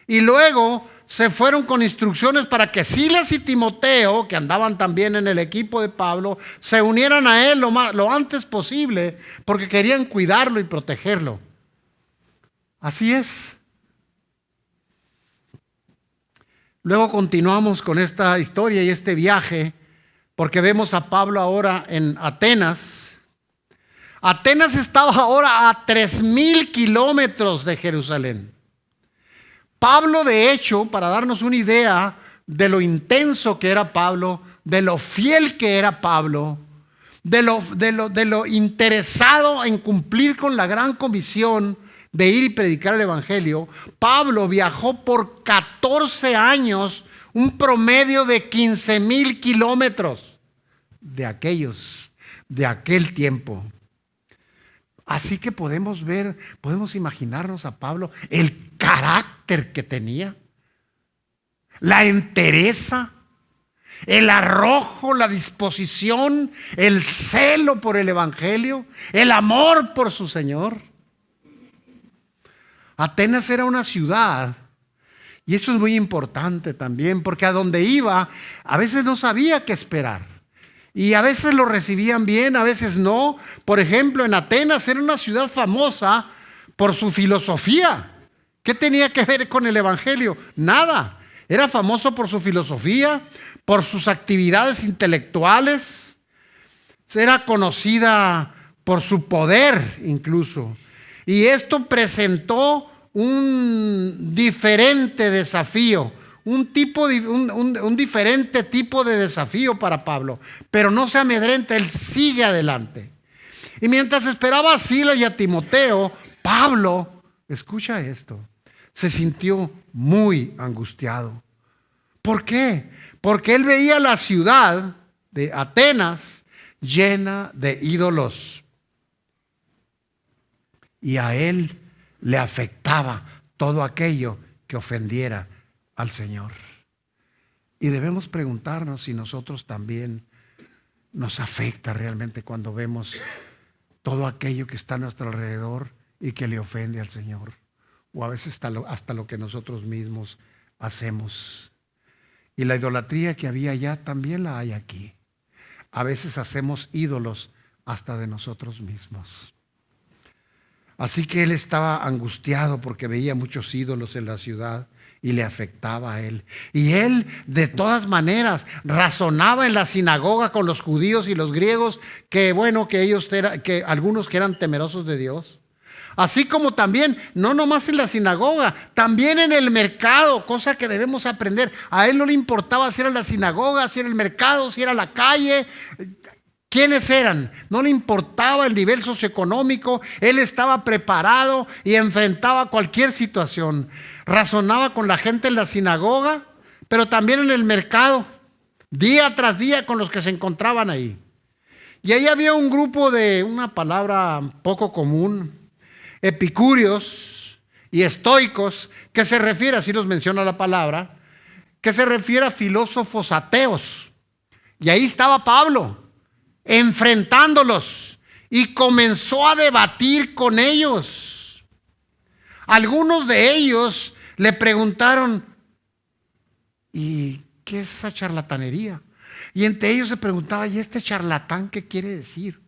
Speaker 2: Y luego se fueron con instrucciones para que Silas y Timoteo, que andaban también en el equipo de Pablo, se unieran a él lo antes posible, porque querían cuidarlo y protegerlo. Así es. Luego continuamos con esta historia y este viaje, porque vemos a Pablo ahora en Atenas. Atenas estaba ahora a 3,000 kilómetros de Jerusalén. Pablo, de hecho, para darnos una idea de lo intenso que era Pablo, de lo fiel que era Pablo, de lo interesado en cumplir con la gran comisión de ir y predicar el evangelio, Pablo viajó por 14 años, un promedio de 15,000 kilómetros de aquel tiempo. Así que podemos ver, podemos imaginarnos a Pablo, el carácter que tenía, la entereza, el arrojo, la disposición, el celo por el evangelio, el amor por su Señor. Atenas era una ciudad, y eso es muy importante también, porque a donde iba, a veces no sabía qué esperar. Y a veces lo recibían bien, a veces no. Por ejemplo, en Atenas era una ciudad famosa por su filosofía, ¿Qué tenía que ver con el evangelio? Nada. Era famoso por su filosofía, por sus actividades intelectuales. Era conocida por su poder incluso. Y esto presentó un diferente desafío, un diferente tipo de desafío para Pablo. Pero no se amedrenta, él sigue adelante. Y mientras esperaba a Silas y a Timoteo, Pablo, escucha esto, se sintió muy angustiado. ¿Por qué? Porque él veía la ciudad de Atenas llena de ídolos. Y a él le afectaba todo aquello que ofendiera al Señor. Y debemos preguntarnos si nosotros también nos afecta realmente cuando vemos todo aquello que está a nuestro alrededor y que le ofende al Señor. O a veces hasta lo que nosotros mismos hacemos. Y la idolatría que había allá también la hay aquí. A veces hacemos ídolos hasta de nosotros mismos. Así que él estaba angustiado porque veía muchos ídolos en la ciudad y le afectaba a él. Y él de todas maneras razonaba en la sinagoga con los judíos y los griegos que que algunos que eran temerosos de Dios. Así como también, no nomás en la sinagoga, también en el mercado, cosa que debemos aprender. A él no le importaba si era la sinagoga, si era el mercado, si era la calle. ¿Quiénes eran? No le importaba el nivel socioeconómico. Él estaba preparado y enfrentaba cualquier situación. Razonaba con la gente en la sinagoga, pero también en el mercado, día tras día con los que se encontraban ahí. Y ahí había un grupo de una palabra poco común, epicúreos y estoicos, que se refiere, así los menciona la palabra, que se refiere a filósofos ateos. Y ahí estaba Pablo, enfrentándolos, y comenzó a debatir con ellos. Algunos de ellos le preguntaron, ¿y qué es esa charlatanería? Y entre ellos se preguntaba, ¿y este charlatán qué quiere decir?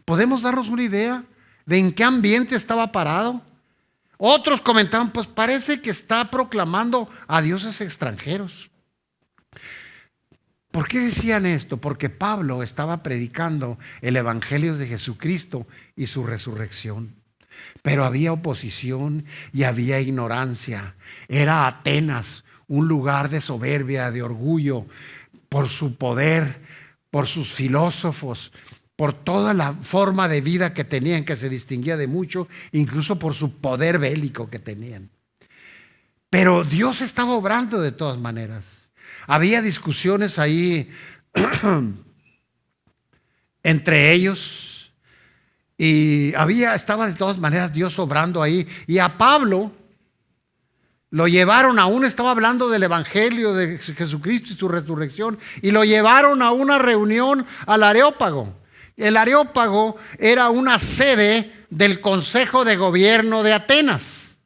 Speaker 2: ¿Podemos darnos una idea de en qué ambiente estaba parado? Otros comentaban, pues parece que está proclamando a dioses extranjeros. ¿Por qué decían esto? Porque Pablo estaba predicando el evangelio de Jesucristo y su resurrección. Pero había oposición y había ignorancia. Era Atenas, un lugar de soberbia, de orgullo, por su poder, por sus filósofos, por toda la forma de vida que tenían, que se distinguía de mucho, incluso por su poder bélico que tenían. Pero Dios estaba obrando de todas maneras. Había discusiones ahí entre ellos y estaba de todas maneras Dios obrando ahí. Y a Pablo lo llevaron, aún estaba hablando del evangelio de Jesucristo y su resurrección, y lo llevaron a una reunión al Areópago. El Areópago era una sede del Consejo de Gobierno de Atenas,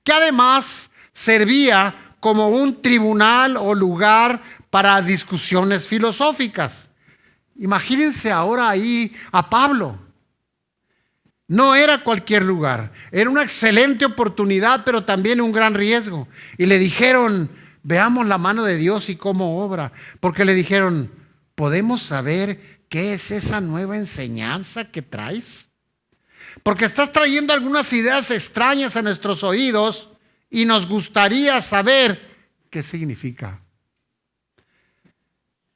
Speaker 2: que además servía como un tribunal o lugar para discusiones filosóficas. Imagínense ahora ahí a Pablo. No era cualquier lugar, era una excelente oportunidad, pero también un gran riesgo. Y le dijeron, veamos la mano de Dios y cómo obra. Porque le dijeron, ¿podemos saber qué es esa nueva enseñanza que traes? Porque estás trayendo algunas ideas extrañas a nuestros oídos y nos gustaría saber qué significa.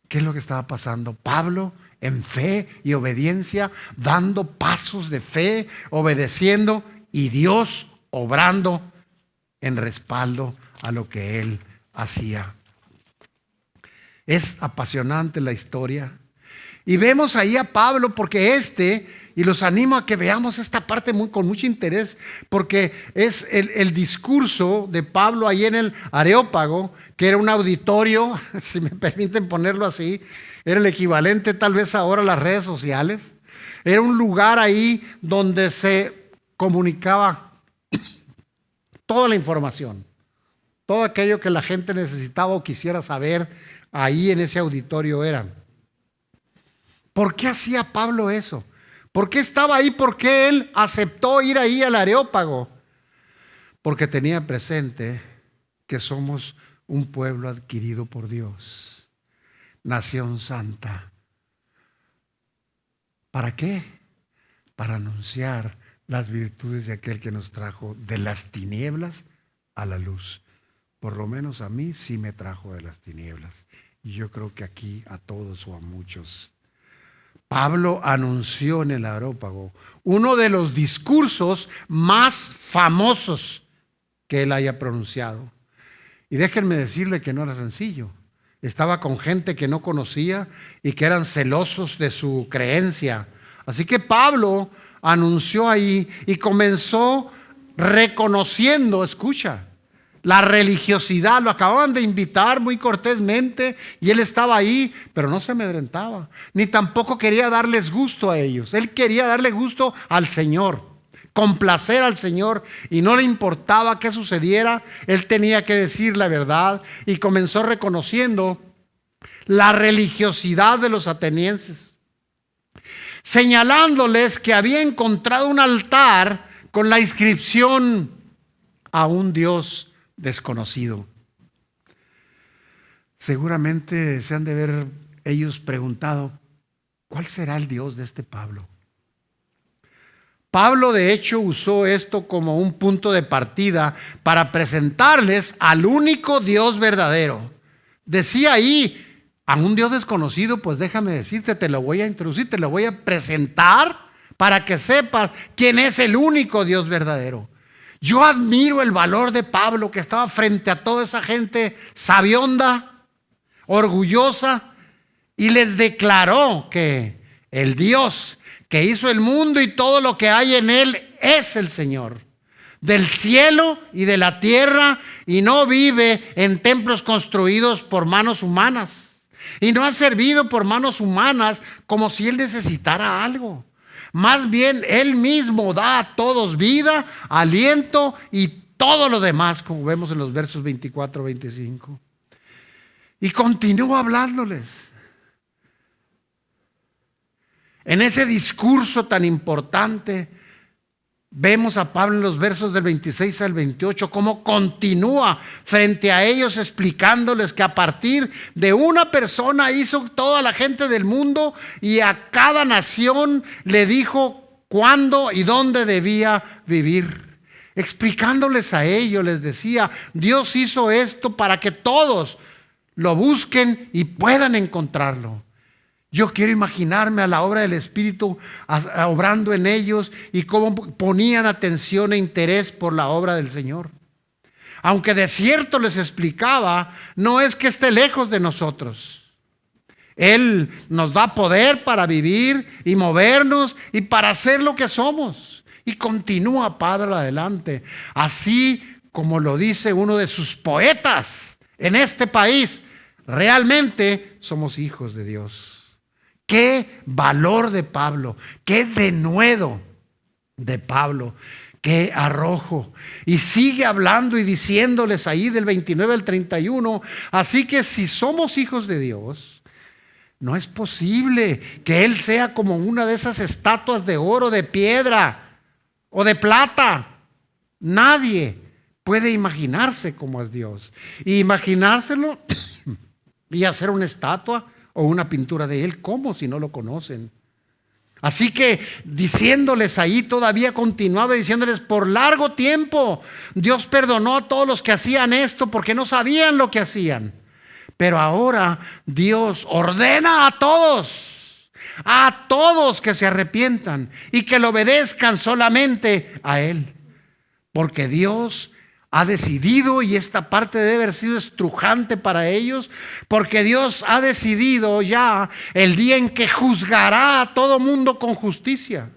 Speaker 2: ¿Qué es lo que estaba pasando? Pablo, en fe y obediencia, dando pasos de fe, obedeciendo, y Dios obrando en respaldo a lo que él hacía. Es apasionante la historia. Y vemos ahí a Pablo porque y los animo a que veamos esta parte con mucho interés, porque es el discurso de Pablo ahí en el Areópago, que era un auditorio, si me permiten ponerlo así, era el equivalente tal vez ahora a las redes sociales. Era un lugar ahí donde se comunicaba toda la información, todo aquello que la gente necesitaba o quisiera saber, ahí en ese auditorio era. ¿Por qué hacía Pablo eso? ¿Por qué estaba ahí? ¿Por qué él aceptó ir ahí al Areópago? porque tenía presente que somos un pueblo adquirido por Dios, nación santa. ¿Para qué? Para anunciar las virtudes de aquel que nos trajo de las tinieblas a la luz. Por lo menos a mí sí me trajo de las tinieblas. Y yo creo que aquí a todos o a muchos. Pablo anunció en el Areópago uno de los discursos más famosos que él haya pronunciado. Y déjenme decirle que no era sencillo. Estaba con gente que no conocía y que eran celosos de su creencia. Así que Pablo anunció ahí y comenzó reconociendo, escucha, la religiosidad. Lo acababan de invitar muy cortésmente y él estaba ahí, pero no se amedrentaba, ni tampoco quería darles gusto a ellos. Él quería darle gusto al Señor, complacer al Señor, y no le importaba qué sucediera. Él tenía que decir la verdad y comenzó reconociendo la religiosidad de los atenienses, señalándoles que había encontrado un altar con la inscripción a un Dios desconocido. Seguramente se han de ver ellos preguntado, ¿cuál será el Dios de este Pablo? Pablo de hecho usó esto como un punto de partida para presentarles al único Dios verdadero. Decía ahí, a un Dios desconocido, pues déjame decirte, te lo voy a introducir, te lo voy a presentar para que sepas quién es el único Dios verdadero. Yo admiro el valor de Pablo, que estaba frente a toda esa gente sabionda, orgullosa, y les declaró que el Dios que hizo el mundo y todo lo que hay en él es el Señor del cielo y de la tierra, y no vive en templos construidos por manos humanas, y no ha servido por manos humanas como si él necesitara algo. Más bien él mismo da a todos vida, aliento y todo lo demás, como vemos en los versos 24-25. Y continúa hablándoles. En ese discurso tan importante, vemos a Pablo en los versos del 26 al 28, cómo continúa frente a ellos explicándoles que a partir de una persona hizo toda la gente del mundo, y a cada nación le dijo cuándo y dónde debía vivir. Explicándoles a ellos, les decía, Dios hizo esto para que todos lo busquen y puedan encontrarlo. Yo quiero imaginarme a la obra del Espíritu obrando en ellos y cómo ponían atención e interés por la obra del Señor. Aunque de cierto les explicaba, no es que esté lejos de nosotros. Él nos da poder para vivir y movernos y para hacer lo que somos. Y continúa Pablo adelante, así como lo dice uno de sus poetas en este país: realmente somos hijos de Dios. Qué valor de Pablo, qué denuedo de Pablo, qué arrojo. Y sigue hablando y diciéndoles ahí del 29 al 31, así que si somos hijos de Dios, no es posible que Él sea como una de esas estatuas de oro, de piedra o de plata. Nadie puede imaginarse cómo es Dios. Y imaginárselo y hacer una estatua o una pintura de Él, ¿cómo si no lo conocen? Así que diciéndoles ahí, todavía continuaba diciéndoles, por largo tiempo Dios perdonó a todos los que hacían esto porque no sabían lo que hacían. Pero ahora Dios ordena a todos que se arrepientan y que le obedezcan solamente a Él. Porque Dios ha decidido, y esta parte debe haber sido estrujante para ellos, porque Dios ha decidido ya el día en que juzgará a todo mundo con justicia.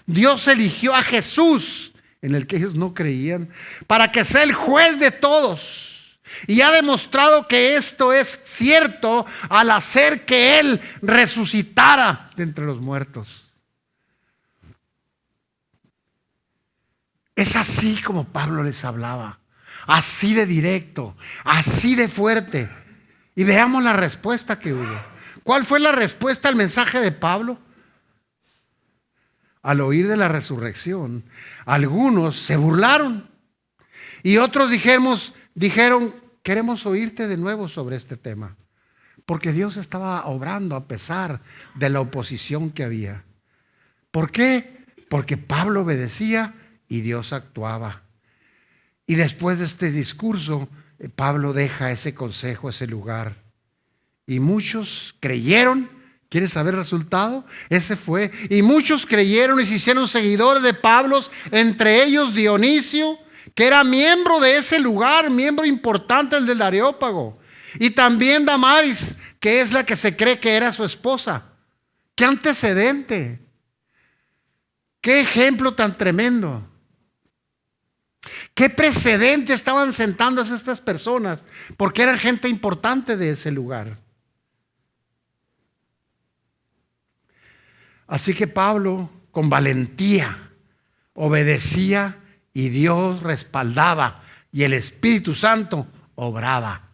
Speaker 2: Dios eligió a Jesús, en el que ellos no creían, para que sea el juez de todos. Y ha demostrado que esto es cierto al hacer que Él resucitara de entre los muertos. Es así como Pablo les hablaba, así de directo, así de fuerte. Y veamos la respuesta que hubo. ¿Cuál fue la respuesta al mensaje de Pablo? Al oír de la resurrección, algunos se burlaron. Y otros dijeron, queremos oírte de nuevo sobre este tema. Porque Dios estaba obrando a pesar de la oposición que había. ¿Por qué? Porque Pablo obedecía y Dios actuaba. Y después de este discurso, Pablo deja ese consejo, ese lugar. Y muchos creyeron. ¿Quieres saber el resultado? Ese fue. Y muchos creyeron y se hicieron seguidores de Pablo, entre ellos Dionisio, que era miembro de ese lugar, miembro importante del Areópago. Y también Damaris, que es la que se cree que era su esposa. ¡Qué antecedente! ¡Qué ejemplo tan tremendo! ¿Qué precedente estaban sentando estas personas? Porque eran gente importante de ese lugar. Así que Pablo, con valentía, obedecía y Dios respaldaba y el Espíritu Santo obraba.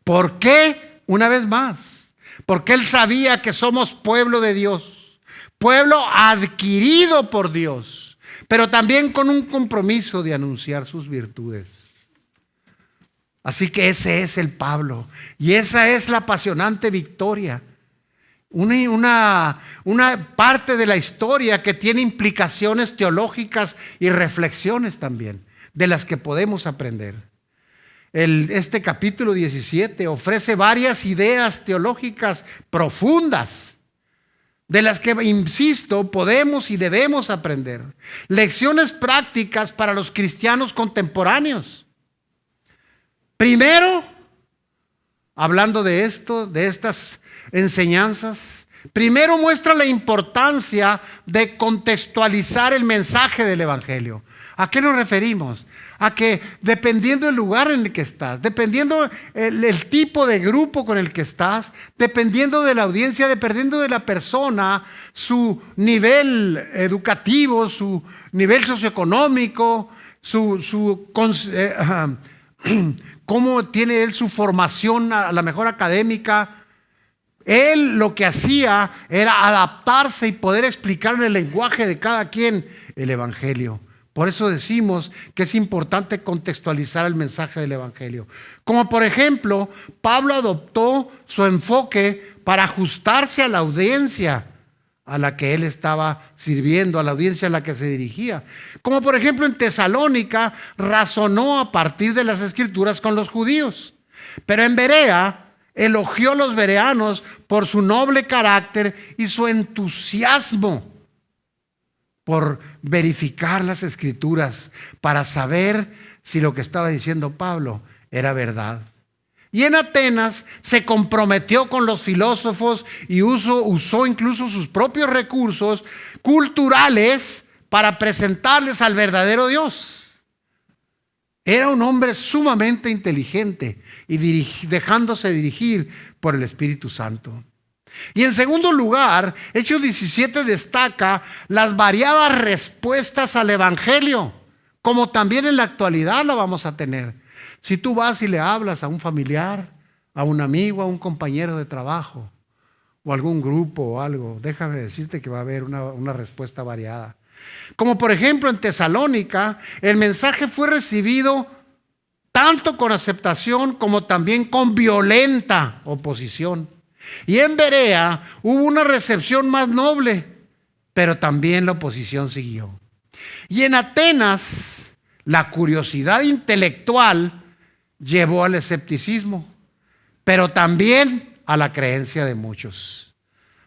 Speaker 2: ¿Por qué? Una vez más, porque él sabía que somos pueblo de Dios, pueblo adquirido por Dios, pero también con un compromiso de anunciar sus virtudes. Así que ese es el Pablo y esa es la apasionante victoria. Una parte de la historia que tiene implicaciones teológicas y reflexiones también, de las que podemos aprender. Este capítulo 17 ofrece varias ideas teológicas profundas, de las que, insisto, podemos y debemos aprender. Lecciones prácticas para los cristianos contemporáneos. Primero, hablando de estas enseñanzas, primero muestra la importancia de contextualizar el mensaje del Evangelio. ¿A qué nos referimos? A que dependiendo del lugar en el que estás, dependiendo el tipo de grupo con el que estás, dependiendo de la audiencia, dependiendo de la persona, su nivel educativo, su nivel socioeconómico, cómo tiene él su formación a la mejor académica. Él lo que hacía era adaptarse y poder explicar en el lenguaje de cada quien el Evangelio. Por eso decimos que es importante contextualizar el mensaje del Evangelio. Como por ejemplo, Pablo adoptó su enfoque para ajustarse a la audiencia a la que él estaba sirviendo, a la audiencia a la que se dirigía. Como por ejemplo en Tesalónica razonó a partir de las Escrituras con los judíos. Pero en Berea elogió a los bereanos por su noble carácter y su entusiasmo por verificar las Escrituras para saber si lo que estaba diciendo Pablo era verdad. Y en Atenas se comprometió con los filósofos y usó incluso sus propios recursos culturales para presentarles al verdadero Dios. Era un hombre sumamente inteligente y dejándose dirigir por el Espíritu Santo. Y en segundo lugar, Hechos 17 destaca las variadas respuestas al Evangelio, como también en la actualidad la vamos a tener. Si tú vas y le hablas a un familiar, a un amigo, a un compañero de trabajo, o algún grupo o algo, déjame decirte que va a haber una respuesta variada. Como por ejemplo en Tesalónica, el mensaje fue recibido tanto con aceptación como también con violenta oposición. Y en Berea hubo una recepción más noble, pero también la oposición siguió. Y en Atenas, la curiosidad intelectual llevó al escepticismo, pero también a la creencia de muchos.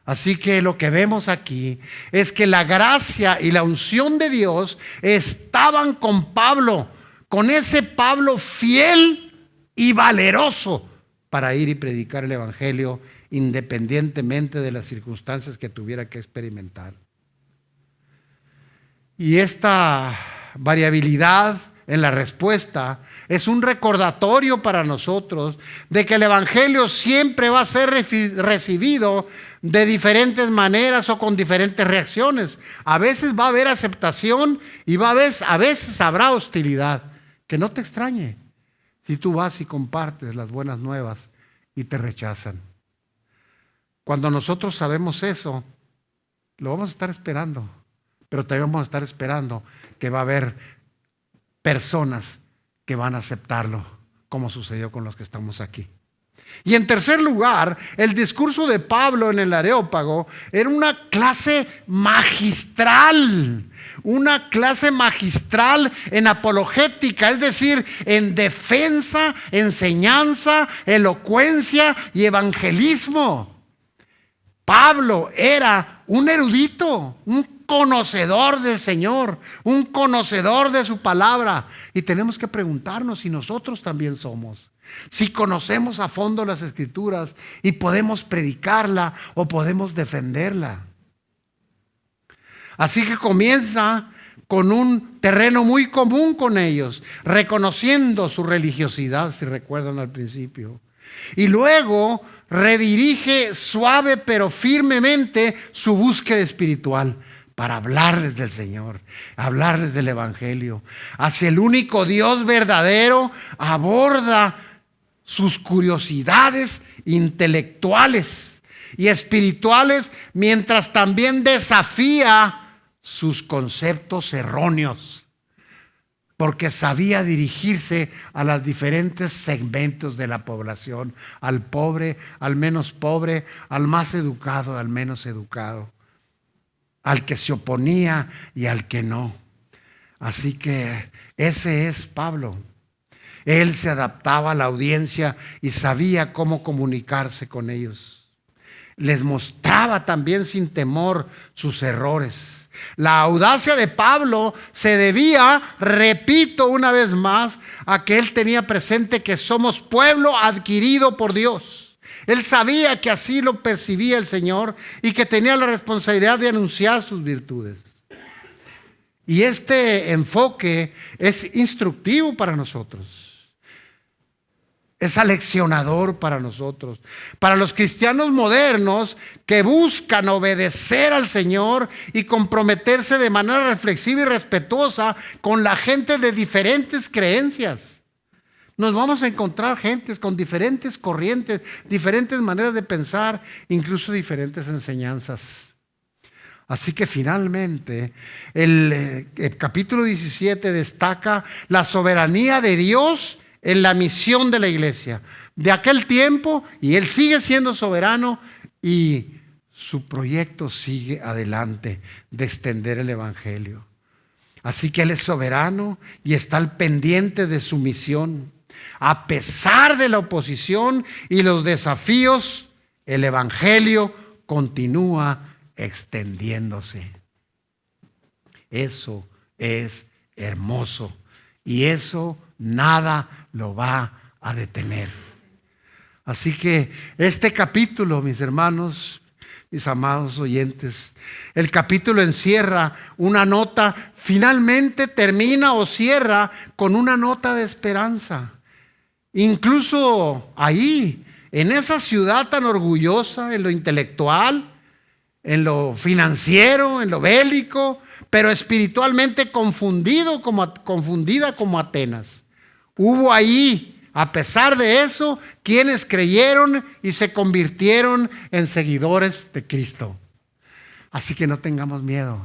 Speaker 2: Así que lo que vemos aquí es que la gracia y la unción de Dios estaban con Pablo, con ese Pablo fiel y valeroso para ir y predicar el Evangelio independientemente de las circunstancias que tuviera que experimentar. Y esta variabilidad en la respuesta es un recordatorio para nosotros de que el Evangelio siempre va a ser recibido de diferentes maneras o con diferentes reacciones. A veces va a haber aceptación y a veces habrá hostilidad. Que no te extrañe si tú vas y compartes las buenas nuevas y te rechazan. Cuando nosotros sabemos eso, lo vamos a estar esperando, pero también vamos a estar esperando que va a haber personas que van a aceptarlo, como sucedió con los que estamos aquí. Y en tercer lugar, el discurso de Pablo en el Areópago era una clase magistral en apologética, es decir, en defensa, enseñanza, elocuencia y evangelismo. Pablo era un erudito, un conocedor del Señor, un conocedor de su palabra. Y tenemos que preguntarnos si nosotros también somos. Si conocemos a fondo las Escrituras y podemos predicarla o podemos defenderla. Así que comienza con un terreno muy común con ellos, reconociendo su religiosidad, si recuerdan al principio. Y luego redirige suave pero firmemente su búsqueda espiritual para hablarles del Señor, hablarles del Evangelio. Hacia el único Dios verdadero aborda sus curiosidades intelectuales y espirituales, mientras también desafía sus conceptos erróneos, porque sabía dirigirse a los diferentes segmentos de la población, al pobre, al menos pobre, al más educado, al menos educado, al que se oponía y al que no. Así que ese es Pablo. Él se adaptaba a la audiencia y sabía cómo comunicarse con ellos. Les mostraba también sin temor sus errores. La audacia de Pablo se debía, repito una vez más, a que él tenía presente que somos pueblo adquirido por Dios. Él sabía que así lo percibía el Señor y que tenía la responsabilidad de anunciar sus virtudes. Y este enfoque es instructivo para nosotros. Es aleccionador para nosotros, para los cristianos modernos que buscan obedecer al Señor y comprometerse de manera reflexiva y respetuosa con la gente de diferentes creencias. Nos vamos a encontrar gentes con diferentes corrientes, diferentes maneras de pensar, incluso diferentes enseñanzas. Así que finalmente el capítulo 17 destaca la soberanía de Dios en la misión de la iglesia de aquel tiempo, y Él sigue siendo soberano y su proyecto sigue adelante de extender el Evangelio. Así que Él es soberano y está al pendiente de su misión. A pesar de la oposición y los desafíos, el Evangelio continúa extendiéndose. Eso es hermoso y eso nada lo va a detener. Así que este capítulo, mis hermanos, mis amados oyentes, el capítulo encierra una nota, finalmente termina o cierra con una nota de esperanza. Incluso ahí, en esa ciudad tan orgullosa, en lo intelectual, en lo financiero, en lo bélico, pero espiritualmente confundida como Atenas. Hubo ahí, a pesar de eso, quienes creyeron y se convirtieron en seguidores de Cristo. Así que no tengamos miedo.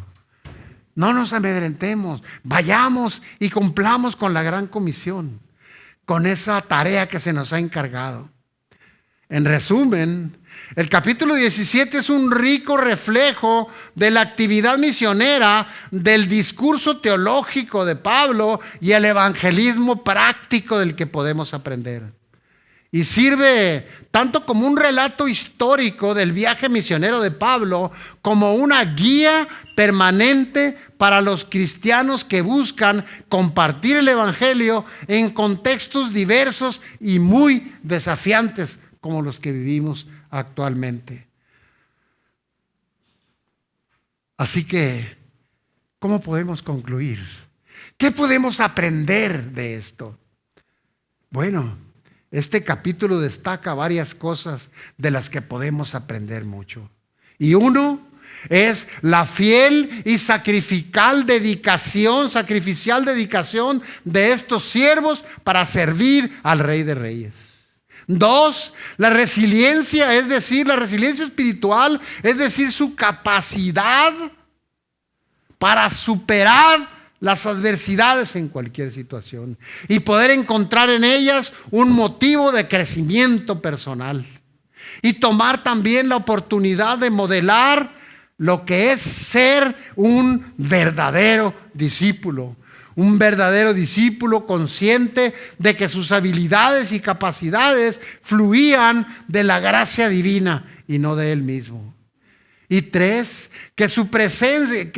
Speaker 2: No nos amedrentemos. Vayamos y cumplamos con la gran comisión, con esa tarea que se nos ha encargado. En resumen, el capítulo 17 es un rico reflejo de la actividad misionera, del discurso teológico de Pablo y el evangelismo práctico del que podemos aprender. Y sirve tanto como un relato histórico del viaje misionero de Pablo, como una guía permanente para los cristianos que buscan compartir el evangelio en contextos diversos y muy desafiantes como los que vivimos actualmente. Así que, ¿cómo podemos concluir? ¿Qué podemos aprender de esto? Bueno, este capítulo destaca varias cosas de las que podemos aprender mucho. Y uno es la fiel y sacrificial dedicación de estos siervos para servir al Rey de Reyes. 2, la resiliencia, es decir, la resiliencia espiritual, es decir, su capacidad para superar las adversidades en cualquier situación y poder encontrar en ellas un motivo de crecimiento personal. Y tomar también la oportunidad de modelar lo que es ser un verdadero discípulo. Un verdadero discípulo consciente de que sus habilidades y capacidades fluían de la gracia divina y no de él mismo. Y 3, que su presencia,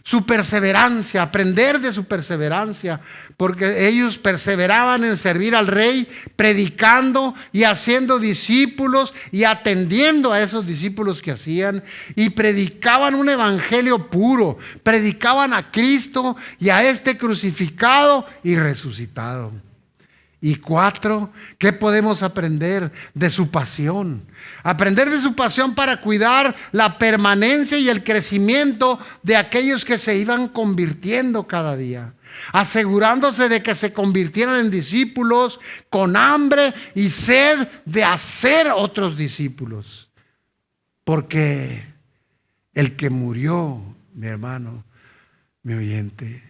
Speaker 2: su perseverancia, aprender de su perseverancia, porque ellos perseveraban en servir al rey, predicando y haciendo discípulos y atendiendo a esos discípulos que hacían, y predicaban un evangelio puro, predicaban a Cristo y a este crucificado y resucitado. Y 4, ¿qué podemos aprender de su pasión? Aprender de su pasión para cuidar la permanencia y el crecimiento de aquellos que se iban convirtiendo cada día, asegurándose de que se convirtieran en discípulos con hambre y sed de hacer otros discípulos. Porque el que murió, mi hermano, mi oyente,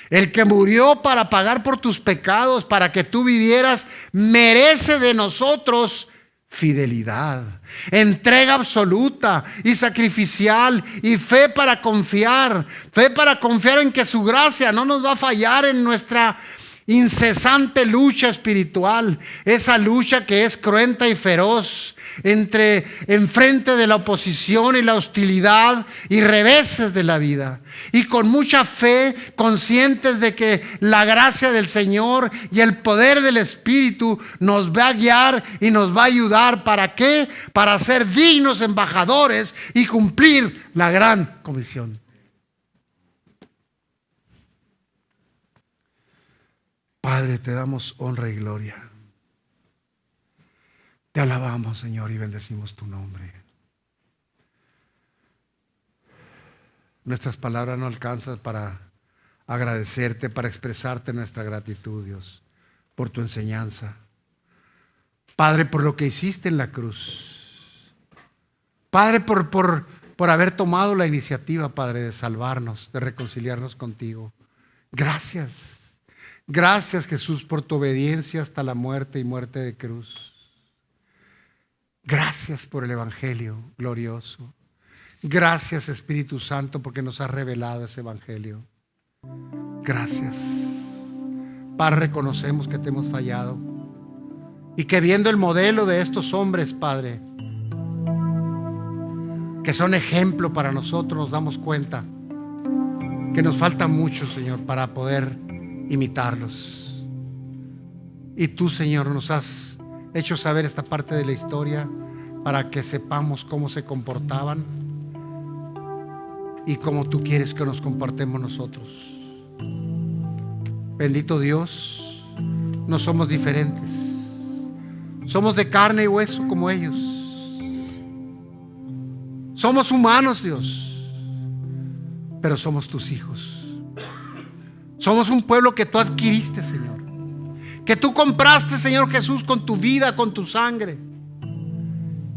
Speaker 2: el que murió para pagar por tus pecados, para que tú vivieras, merece de nosotros fidelidad, entrega absoluta y sacrificial, y fe para confiar en que su gracia no nos va a fallar en nuestra incesante lucha espiritual, esa lucha que es cruenta y feroz, enfrente de la oposición y la hostilidad y reveses de la vida, y con mucha fe, conscientes de que la gracia del Señor y el poder del Espíritu nos va a guiar y nos va a ayudar. ¿Para qué? Para ser dignos embajadores y cumplir la gran comisión. Padre, te damos honra y gloria. Te alabamos, Señor, y bendecimos tu nombre. Nuestras palabras no alcanzan para agradecerte, para expresarte nuestra gratitud, Dios, por tu enseñanza. Padre, por lo que hiciste en la cruz. Padre, por haber tomado la iniciativa, Padre, de salvarnos, de reconciliarnos contigo. Gracias. Gracias, Jesús, por tu obediencia hasta la muerte y muerte de cruz. Gracias por el evangelio glorioso. Gracias, Espíritu Santo, porque nos has revelado ese evangelio. Gracias. Padre, reconocemos que te hemos fallado y que viendo el modelo de estos hombres, Padre, que son ejemplo para nosotros, nos damos cuenta que nos falta mucho, Señor, para poder imitarlos. Y tú, Señor, nos has hecho saber esta parte de la historia para que sepamos cómo se comportaban y cómo tú quieres que nos comportemos nosotros. Bendito Dios, no somos diferentes. Somos de carne y hueso como ellos. Somos humanos, Dios, pero somos tus hijos. Somos un pueblo que tú adquiriste, Señor, que tú compraste, Señor Jesús, con tu vida, con tu sangre.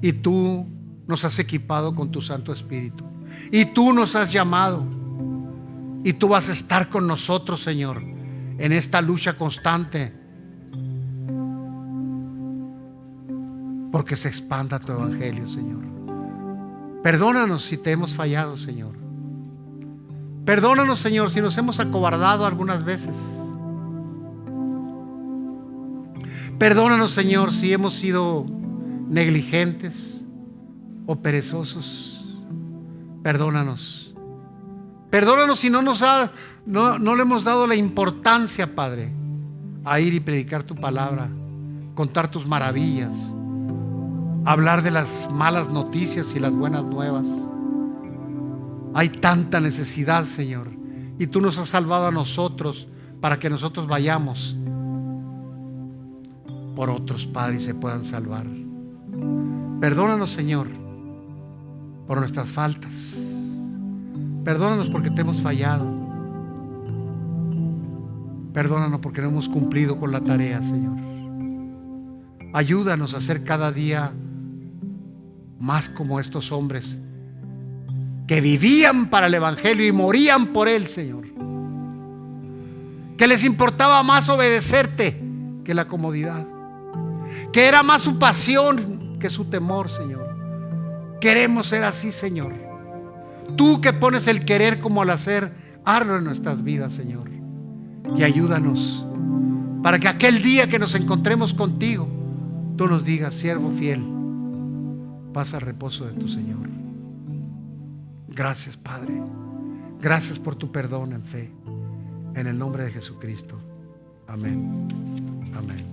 Speaker 2: Y tú nos has equipado con tu Santo Espíritu. Y tú nos has llamado. Y tú vas a estar con nosotros, Señor, en esta lucha constante, porque se expanda tu evangelio, Señor. Perdónanos si te hemos fallado, Señor. Perdónanos, Señor, si nos hemos acobardado algunas veces. Perdónanos, Señor, si hemos sido negligentes o perezosos. Perdónanos. Perdónanos si no le hemos dado la importancia, Padre, a ir y predicar tu palabra, contar tus maravillas, hablar de las malas noticias y las buenas nuevas. Hay tanta necesidad, Señor, y tú nos has salvado a nosotros para que nosotros vayamos por otros, Padre, y se puedan salvar. Perdónanos, Señor, por nuestras faltas. Perdónanos porque te hemos fallado. Perdónanos porque no hemos cumplido con la tarea, Señor. Ayúdanos a ser cada día más como estos hombres que vivían para el Evangelio y morían por él, Señor. Que les importaba más obedecerte que la comodidad. Que era más su pasión que su temor, Señor. Queremos ser así, Señor. Tú que pones el querer como el hacer, hazlo en nuestras vidas, Señor. Y ayúdanos para que aquel día que nos encontremos contigo, tú nos digas: siervo fiel, pasa al reposo de tu Señor. Gracias, Padre. Gracias por tu perdón en fe. En el nombre de Jesucristo. Amén. Amén.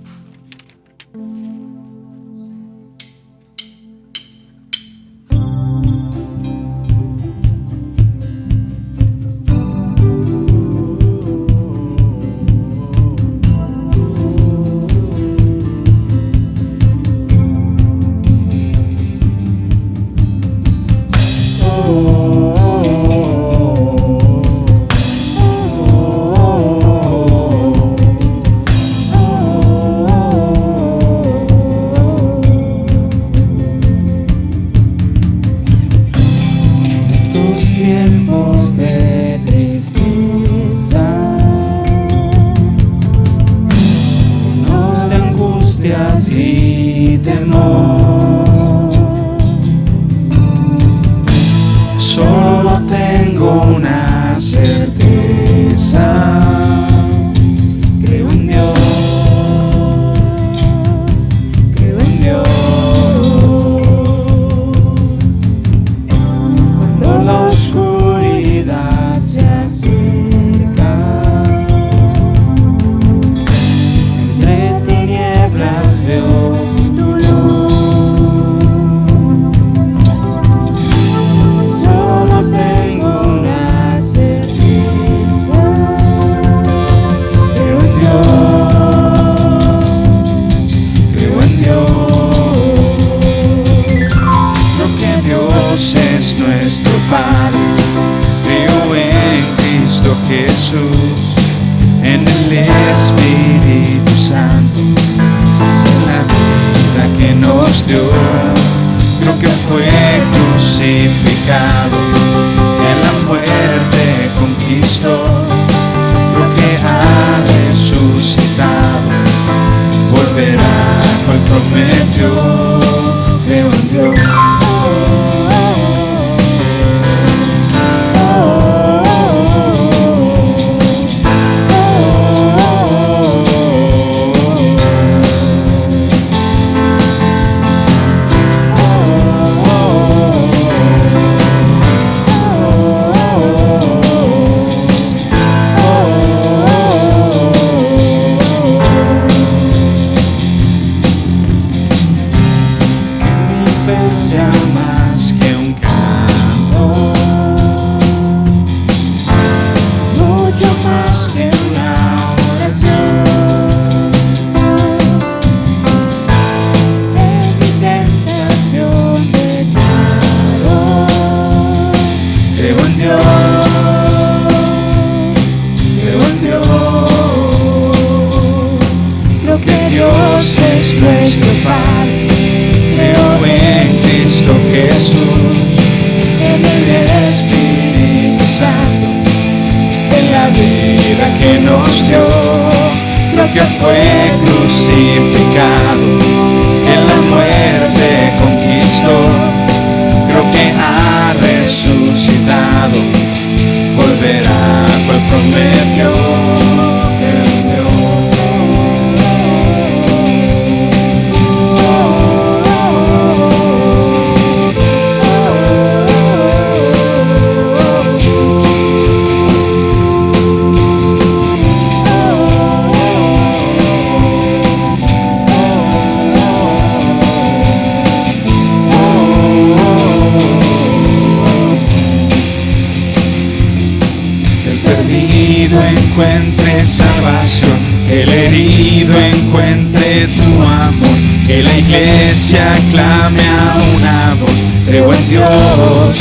Speaker 3: Encuentre salvación, que el herido encuentre tu amor, que la iglesia clame a una voz. Creo en Dios,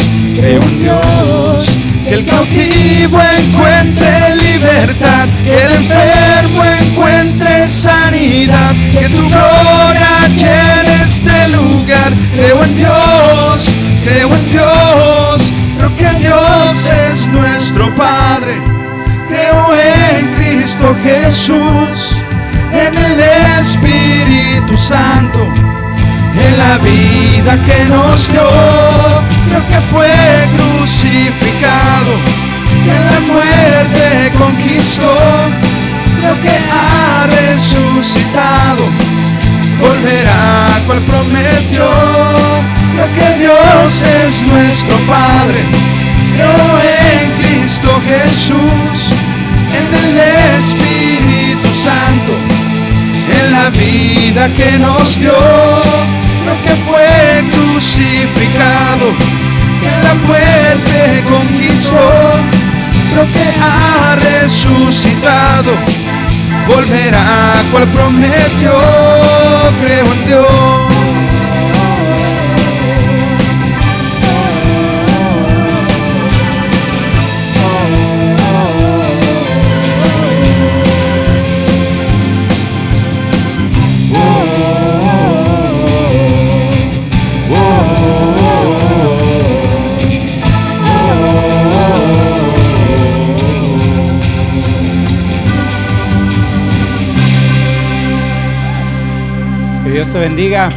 Speaker 3: que el cautivo encuentre libertad, que el enfermo encuentre sanidad, que tu gloria llene este lugar. Creo en Dios, creo que nuestro Padre. Creo en Cristo Jesús, en el Espíritu Santo, en la vida que nos dio. Creo que fue crucificado, que en la muerte conquistó. Creo que ha resucitado, volverá cual prometió. Creo que Dios es nuestro Padre. Creo en Cristo Jesús, en el Espíritu Santo, en la vida que nos dio. Creo que fue crucificado, que en la muerte conquistó. Creo que ha resucitado, volverá cual prometió. Creo en Dios.
Speaker 1: Que Dios te bendiga,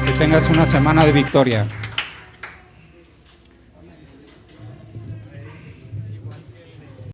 Speaker 1: que tengas una semana de victoria.